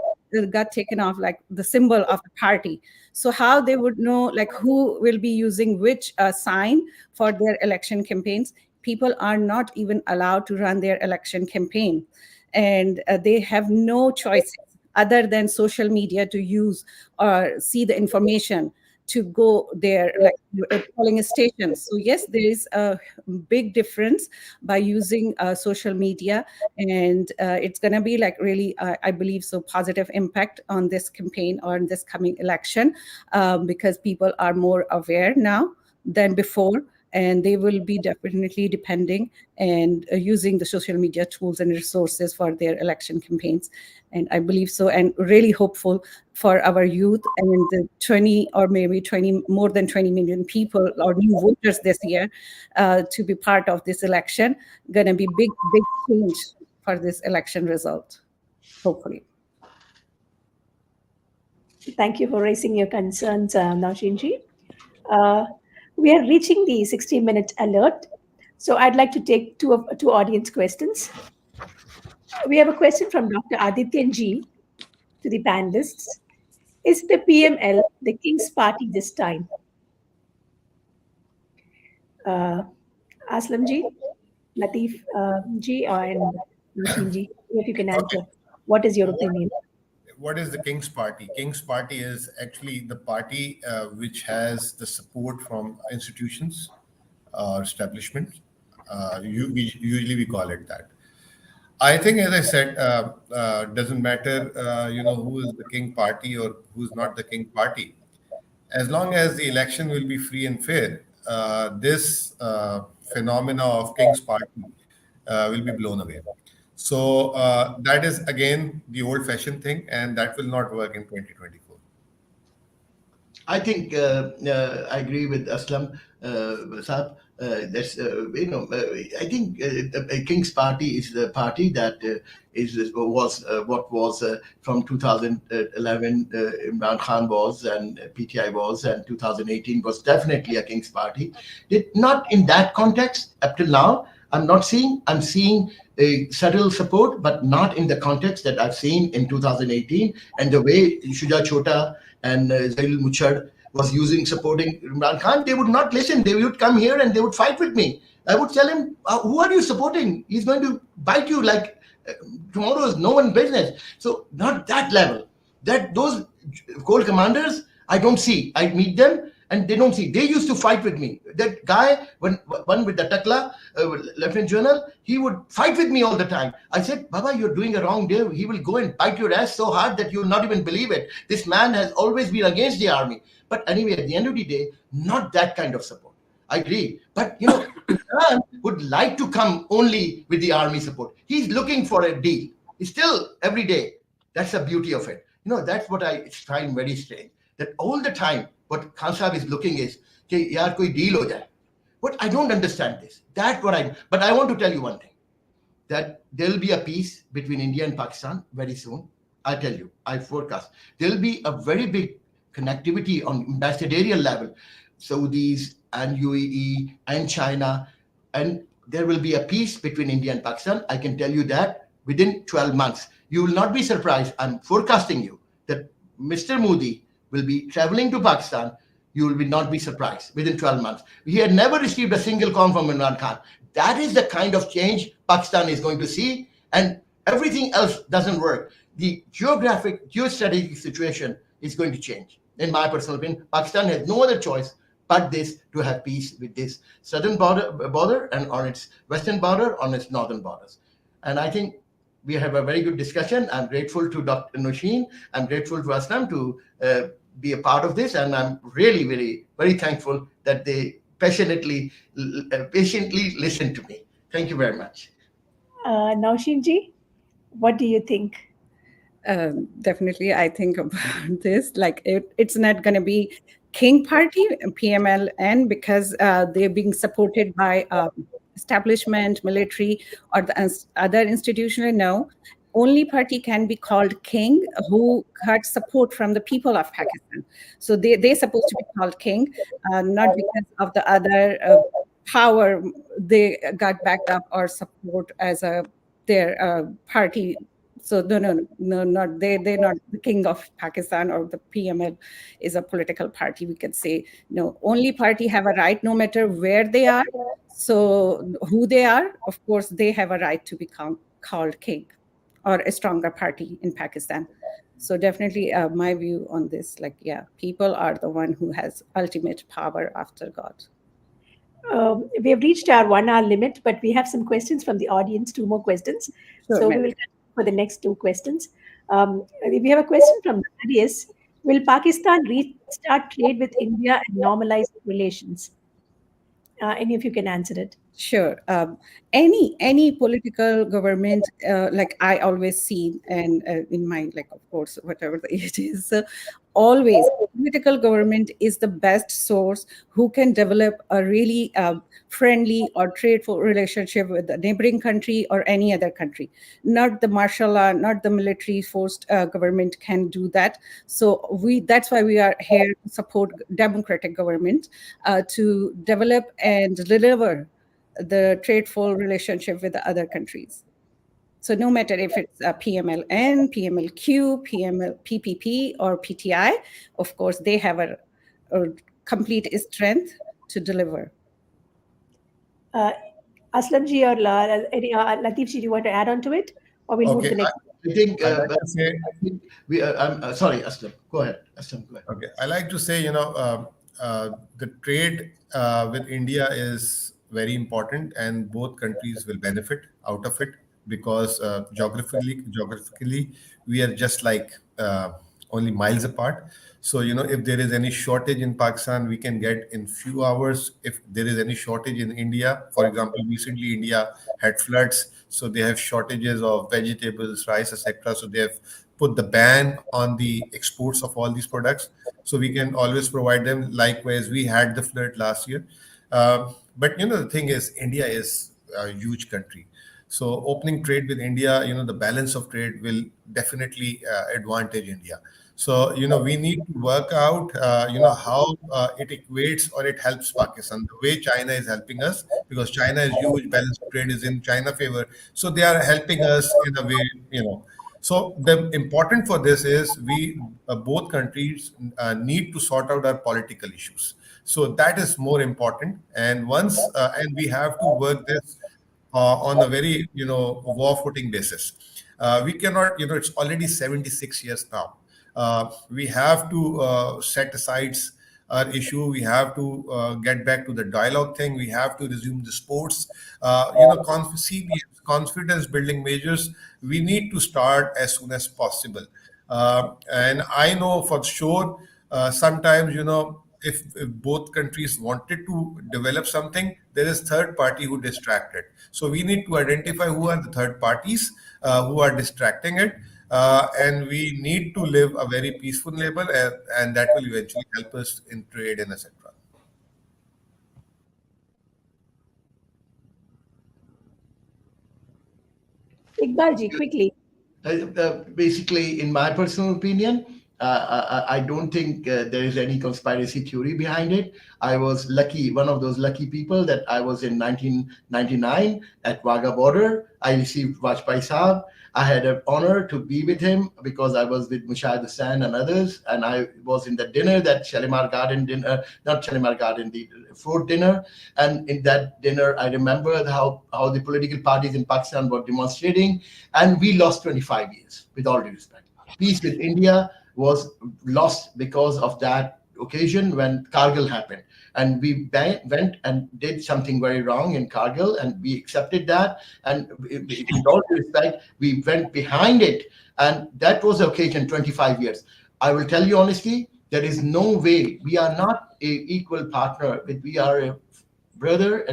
got taken off like the symbol of the party. So how they would know like who will be using which sign for their election campaigns? People are not even allowed to run their election campaign, and they have no choices other than social media to use or see the information to go there, like polling stations. So yes, there is a big difference by using social media, and it's going to be like really, I believe so, positive impact on this campaign or in this coming election, because people are more aware now than before, and they will be definitely depending and using the social media tools and resources for their election campaigns. And I believe so, and really hopeful for our youth and the 20 or maybe 20, more than 20 million people or new voters this year to be part of this election. Going to be big change for this election result, hopefully. Thank you for raising your concerns, Naushinji. Uh, we are reaching the 60-minute alert. So I'd like to take two audience questions. We have a question from Dr. Adityan G to the panelists. Is the PML the King's Party this time? Aslam Ji, Latif Ji, and Nashin Ji, if you can Okay. answer. What is your opinion? What is the King's Party? King's Party is actually the party which has the support from institutions or establishments. Usually we call it that. I think, as I said, doesn't matter, who is the King Party or who's not the King Party. As long as the election will be free and fair, this phenomena of King's Party will be blown away. So that is again the old-fashioned thing, and that will not work in 2024. I think I agree with Aslam Saab. I think the King's Party is the party that was what was from 2011 Imran Khan was and PTI was, and 2018 was definitely a King's Party. Not in that context up till now. I'm seeing a subtle support, but not in the context that I've seen in 2018 and the way Shuja Chota and Zail Muchad was supporting Imran Khan. They would not listen. They would come here and they would fight with me. I would tell him, who are you supporting? He's going to bite you like tomorrow is no one's business. So not that level. That those cold commanders, I don't see. I meet them and they don't see. They used to fight with me. That guy, one with the Takla, Lieutenant General, he would fight with me all the time. I said, Baba, you're doing a wrong deal. He will go and bite your ass so hard that you'll not even believe it. This man has always been against the army. But anyway, at the end of the day, not that kind of support. I agree. But, Iran would like to come only with the army support. He's looking for a deal. He's still every day. That's the beauty of it. That's what I find very strange. That all the time, what Khan Sahib is looking is, कि यार कोई deal हो जाए. But I don't understand this. But I want to tell you one thing, that there will be a peace between India and Pakistan very soon. I tell you, I forecast. There will be a very big connectivity on ambassadorial level. Saudis and UAE and China, and there will be a peace between India and Pakistan. I can tell you that within 12 months. You will not be surprised. I'm forecasting you that Mr. Modi will be traveling to Pakistan. You will not be surprised within 12 months. He had never received a single call from Imran Khan. That is the kind of change Pakistan is going to see, and everything else doesn't work. The geostrategic situation is going to change. In my personal opinion, Pakistan has no other choice but this to have peace with this southern border and on its western border, on its northern borders. And I think we have a very good discussion. I'm grateful to Dr. Noshin. I'm grateful to Aslam to be a part of this. And I'm really, very, very thankful that they patiently listened to me. Thank you very much. Naushin Ji, what do you think? Definitely, I think about this. Like, it's not going to be King Party, PMLN, because they're being supported by establishment, military, or the other institutional. No, only party can be called King who got support from the people of Pakistan. So they're supposed to be called King, not because of the other power they got backed up or support as a their party. So no, not they're not the king of Pakistan, or the PML is a political party. We could say no. Only party have a right, no matter where they are. So who they are, of course, they have a right to become called king, or a stronger party in Pakistan. So definitely, my view on this, like, yeah, people are the one who has ultimate power after God. We have reached our 1 hour limit, but we have some questions from the audience, 2 more questions. Sure, So we ma'am. will continue for the next 2 questions. We have a question from Darius. Will Pakistan restart trade with India and normalize relations? Any of you can answer it. Sure. Any political government, like I always see, and in my, like, of course, whatever the age is, always political government is the best source who can develop a really friendly or tradeful relationship with the neighboring country or any other country. Not the martial law, not the military forced government can do that. So that's why we are here to support democratic government to develop and deliver the tradeful relationship with the other countries. So no matter if it's PMLN, PMLQ, PPP, or PTI, of course, they have a complete strength to deliver. Aslamji or Latifji, do you want to add on to it? Or we'll move to Okay, the next. I think, I like to say, I think I'm sorry, Aslam. Go ahead. Aslam, go ahead. okay, I like to say, the trade with India is very important, and both countries will benefit out of it because geographically, we are just like only miles apart. So, if there is any shortage in Pakistan, we can get in few hours. If there is any shortage in India, for example, recently India had floods, so they have shortages of vegetables, rice, etc. So they have put the ban on the exports of all these products. So we can always provide them. Likewise, we had the flood last year. But the thing is, India is a huge country. So opening trade with India, the balance of trade will definitely advantage India. So, we need to work out, how it equates or it helps Pakistan, the way China is helping us, because China is huge, balance of trade is in China favor. So they are helping us in a way. So the important for this is we both countries need to sort out our political issues. So that is more important. And and we have to work this on a very war footing basis. We cannot, it's already 76 years now. We have to set aside our issue. We have to get back to the dialogue thing. We have to resume the sports. CBS, confidence building measures, we need to start as soon as possible. And I know for sure, sometimes, if both countries wanted to develop something, there is third party who distracted. So we need to identify who are the third parties who are distracting it. And we need to live a very peaceful level, and that will eventually help us in trade and etc. Iqbalji, quickly. Basically, in my personal opinion, I don't think there is any conspiracy theory behind it. I was lucky, one of those lucky people that I was in 1999 at Wagah border. I received Vajpayee Saab. I had an honor to be with him because I was with Mushahid Hussain and others, and I was in the dinner, that Shalimar Garden dinner, not Shalimar Garden, the Fort dinner. And in that dinner, I remember how the political parties in Pakistan were demonstrating, and we lost 25 years, with all due respect. Peace with India was lost because of that occasion when Kargil happened. And we went and did something very wrong in Kargil, and we accepted that. And with all due respect, we went behind it. And that was the occasion, 25 years. I will tell you honestly, there is no way. We are not a equal partner, but we are a brother.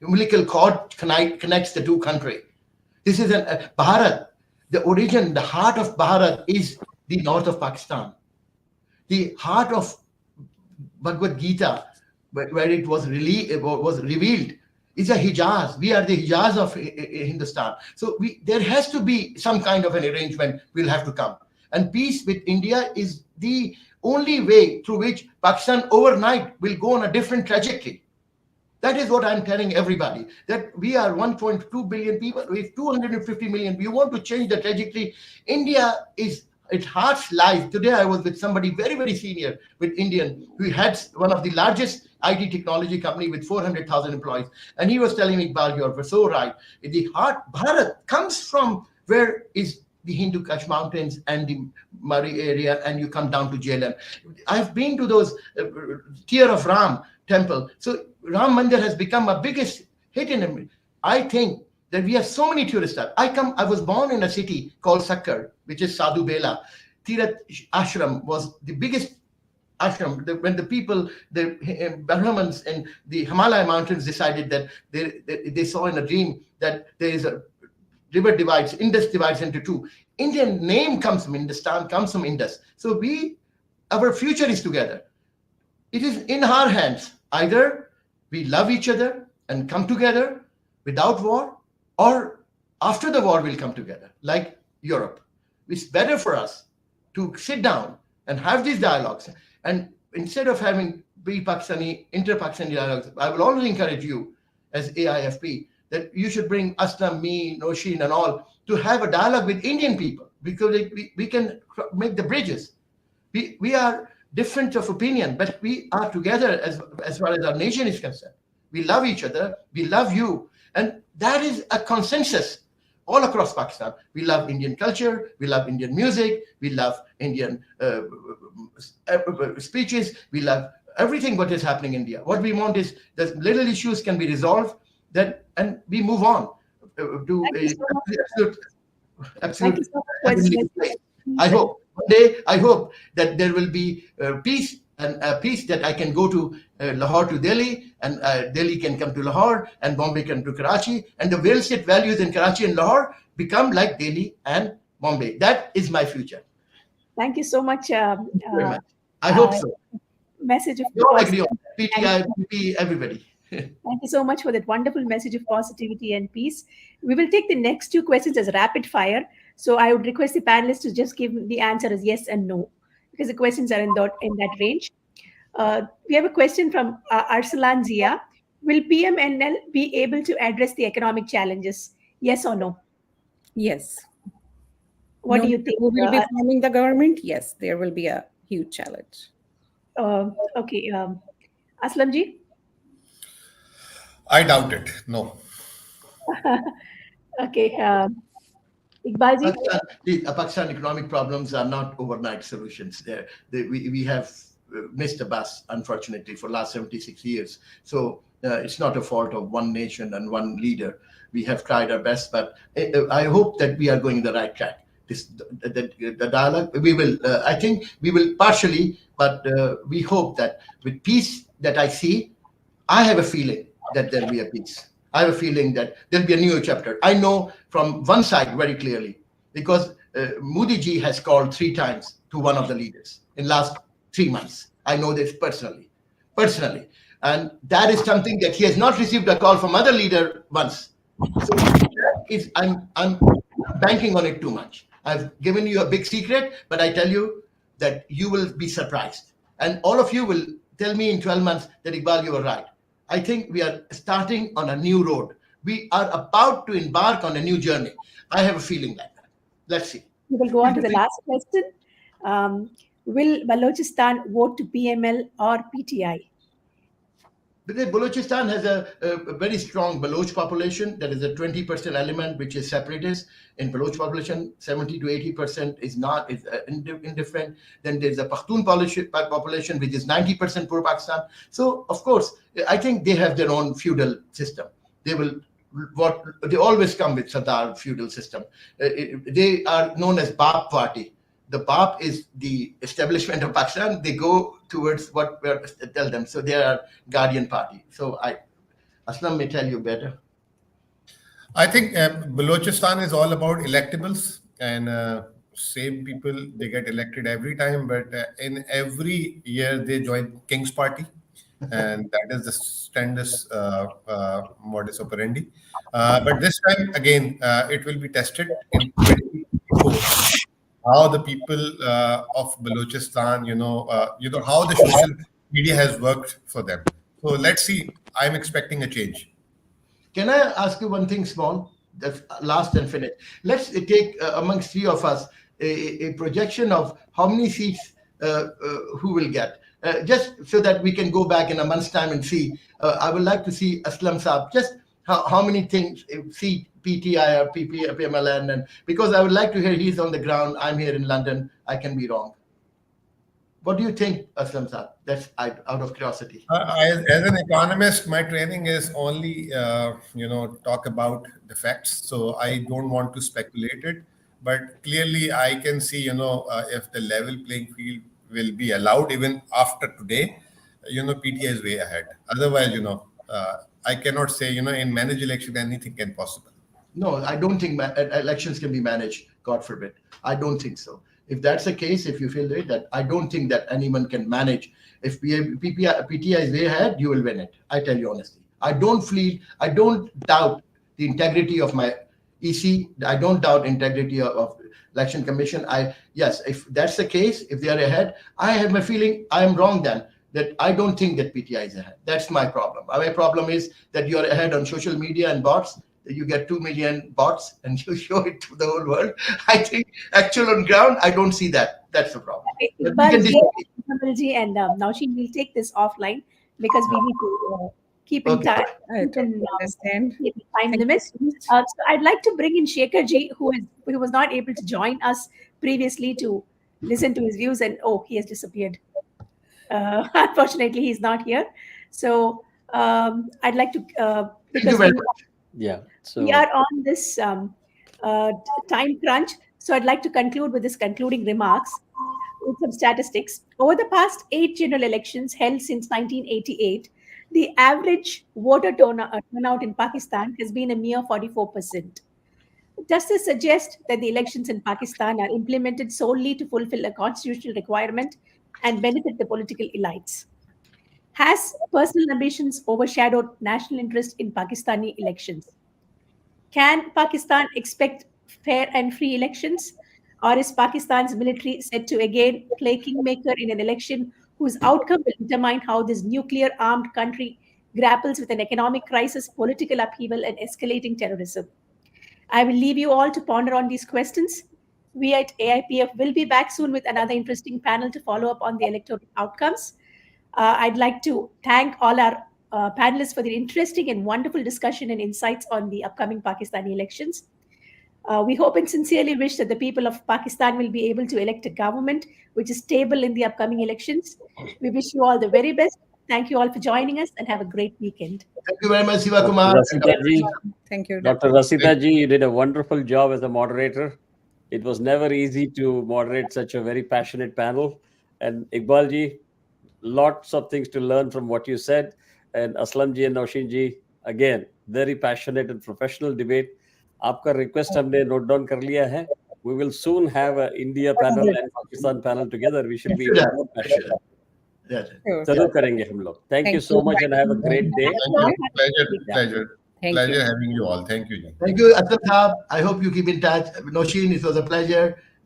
Umbilical cord connects the two countries. This is Bharat. the origin, the heart of Bharat is the north of Pakistan. The heart of Bhagavad Gita, where it was revealed, is a Hijaz. We are the Hijaz of Hindustan. So there has to be some kind of an arrangement will have to come. And peace with India is the only way through which Pakistan overnight will go on a different trajectory. That is what I'm telling everybody, that we are 1.2 billion people, with 250 million. We want to change the trajectory. India is, its heart's lies. Today I was with somebody very, very senior with Indian, who had one of the largest IT technology company with 400,000 employees. And he was telling me, Iqbal, you're so right. The heart, Bharat, comes from where is the Hindu Kush Mountains and the Murray area, and you come down to Jhelum. I've been to those Tear of Ram temple. So Ram Mandir has become a biggest hit in India. I think that we have so many tourists. I was born in a city called Sakkar, which is Sadhu Bela. Tirath Ashram was the biggest ashram. When the people, the Brahmins in the Himalaya mountains decided that they saw in a dream that there is a river divides, Indus divides into two. Indian name comes from Hindustan, comes from Indus. So our future is together. It is in our hands. Either we love each other and come together without war, or after the war we'll come together, like Europe. It's better for us to sit down and have these dialogues. And instead of having pre-Pakistani, inter-Pakistani dialogues, I will always encourage you as AIFP that you should bring Aslam, me, Noshin and all to have a dialogue with Indian people, because we can make the bridges. We are different of opinion, but we are together as far as our nation is concerned. We love each other, we love you. And that is a consensus all across Pakistan. We love Indian culture, we love Indian music, we love Indian speeches, we love everything what is happening in India. What we want is that little issues can be resolved, and we move on to absolute place. I hope one day, I hope that there will be peace, and peace that I can go to Lahore to Delhi, and Delhi can come to Lahore, and Bombay can to Karachi, and the real estate values in Karachi and Lahore become like Delhi and Bombay. That is my future. Thank you so much. Very much. I hope so. Message of You all agree on that. PTI, PP, everybody. Thank you so much for that wonderful message of positivity and peace. We will take the next two questions as rapid fire. So I would request the panelists to just give the answer as yes and no, because the questions are in that range. We have a question from Arsalan Zia. Will PMNL be able to address the economic challenges? Yes or no? Yes. What do you think? Who will be forming the government? Yes, there will be a huge challenge. Okay. Aslamji? I doubt it. No. Okay. Iqbalji? Pakistan economic problems are not overnight solutions. We have missed the bus, unfortunately, for the last 76 years. So it's not a fault of one nation and one leader. We have tried our best, but I hope that we are going the right track. The dialogue, we will, I think we will partially, but we hope that with peace that I see, I have a feeling that there'll be a peace. I have a feeling that there'll be a new chapter. I know from one side very clearly, because Modi ji has called 3 times to one of the leaders in last 3 months. I know this personally. And that is something that he has not received a call from other leader once. So that is, I'm banking on it too much. I've given you a big secret, but I tell you that you will be surprised. And all of you will tell me in 12 months that Iqbal, you were right. I think we are starting on a new road. We are about to embark on a new journey. I have a feeling like that. Let's see. We will go on to the last question. Will Balochistan vote to PML or PTI? Because Balochistan has a very strong Baloch population. There is a 20% element which is separatist. In Baloch population, 70 to 80% is not indifferent. Then there's a Pakhtun population which is 90% pro-Pakistan. So of course, I think they have their own feudal system. They always come with Sardar feudal system. They are known as Bap party. The Bap is the establishment of Pakistan. They go towards what we tell them. So they are guardian party. So Aslam may tell you better. I think Balochistan is all about electables. and same people, they get elected every time, but in every year they join King's Party, and that is the standard modus operandi. But this time again, it will be tested in 2024. How the people of Balochistan, how the social media has worked for them. So let's see. I'm expecting a change. Can I ask you one thing small? That's last and finish. Let's take amongst three of us a projection of how many seats who will get. Just so that we can go back in a month's time and see. I would like to see Aslam Saab, just how many things seat PTI or PMLN, and because I would like to hear he's on the ground, I'm here in London, I can be wrong. What do you think, Aslam Saab? That's out of curiosity. As an economist, my training is only, talk about the facts. So I don't want to speculate it. But clearly, I can see, if the level playing field will be allowed even after today, PTI is way ahead. Otherwise, I cannot say, in managed election, anything can possible. No, I don't think elections can be managed, God forbid. I don't think so. If that's the case, if you feel that, I don't think that anyone can manage. If PTI is way ahead, you will win it. I tell you honestly. I don't doubt the integrity of my EC. I don't doubt integrity of Election Commission. Yes, if that's the case, if they are ahead, I have my feeling I am wrong then. That I don't think that PTI is ahead. That's my problem. My problem is that you're ahead on social media and bots. You get 2 million bots and you show it to the whole world. I think actual on ground, I don't see that. That's the problem. Iqbalji and Nausheen, we'll take this offline because we need to keep in touch. I totally understand. Time limit. So I'd like to bring in Shekharji, who was not able to join us previously to listen to his views, and he has disappeared. Unfortunately, he's not here. So I'd like to because we are on this time crunch. So I'd like to conclude with this concluding remarks with some statistics. Over the past 8 general elections held since 1988, the average voter turnout in Pakistan has been a mere 44%. Does this suggest that the elections in Pakistan are implemented solely to fulfill a constitutional requirement and benefit the political elites? Has personal ambitions overshadowed national interest in Pakistani elections? Can Pakistan expect fair and free elections? Or is Pakistan's military set to again play kingmaker in an election whose outcome will determine how this nuclear armed country grapples with an economic crisis, political upheaval, and escalating terrorism? I will leave you all to ponder on these questions. We at AIPF will be back soon with another interesting panel to follow up on the electoral outcomes. I'd like to thank all our panelists for their interesting and wonderful discussion and insights on the upcoming Pakistani elections. We hope and sincerely wish that the people of Pakistan will be able to elect a government which is stable in the upcoming elections. We wish you all the very best. Thank you all for joining us and have a great weekend. Thank you very much, Siva Kumar. Thank you. Dr. Rasita ji, you did a wonderful job as a moderator. It was never easy to moderate such a very passionate panel. And Iqbal ji, lots of things to learn from what you said. And Aslam ji and Nausheen ji, again, very passionate and professional debate. Aapka request humne note down kar liya hai. We will soon have an India panel and Pakistan panel together. We should be more passionate. Zarur karenge hum log. Thank you so much and have a great day. Pleasure having you all. Thank you. Thank you, Aslam Saab. I hope you keep in touch. Nausheen, it was a pleasure.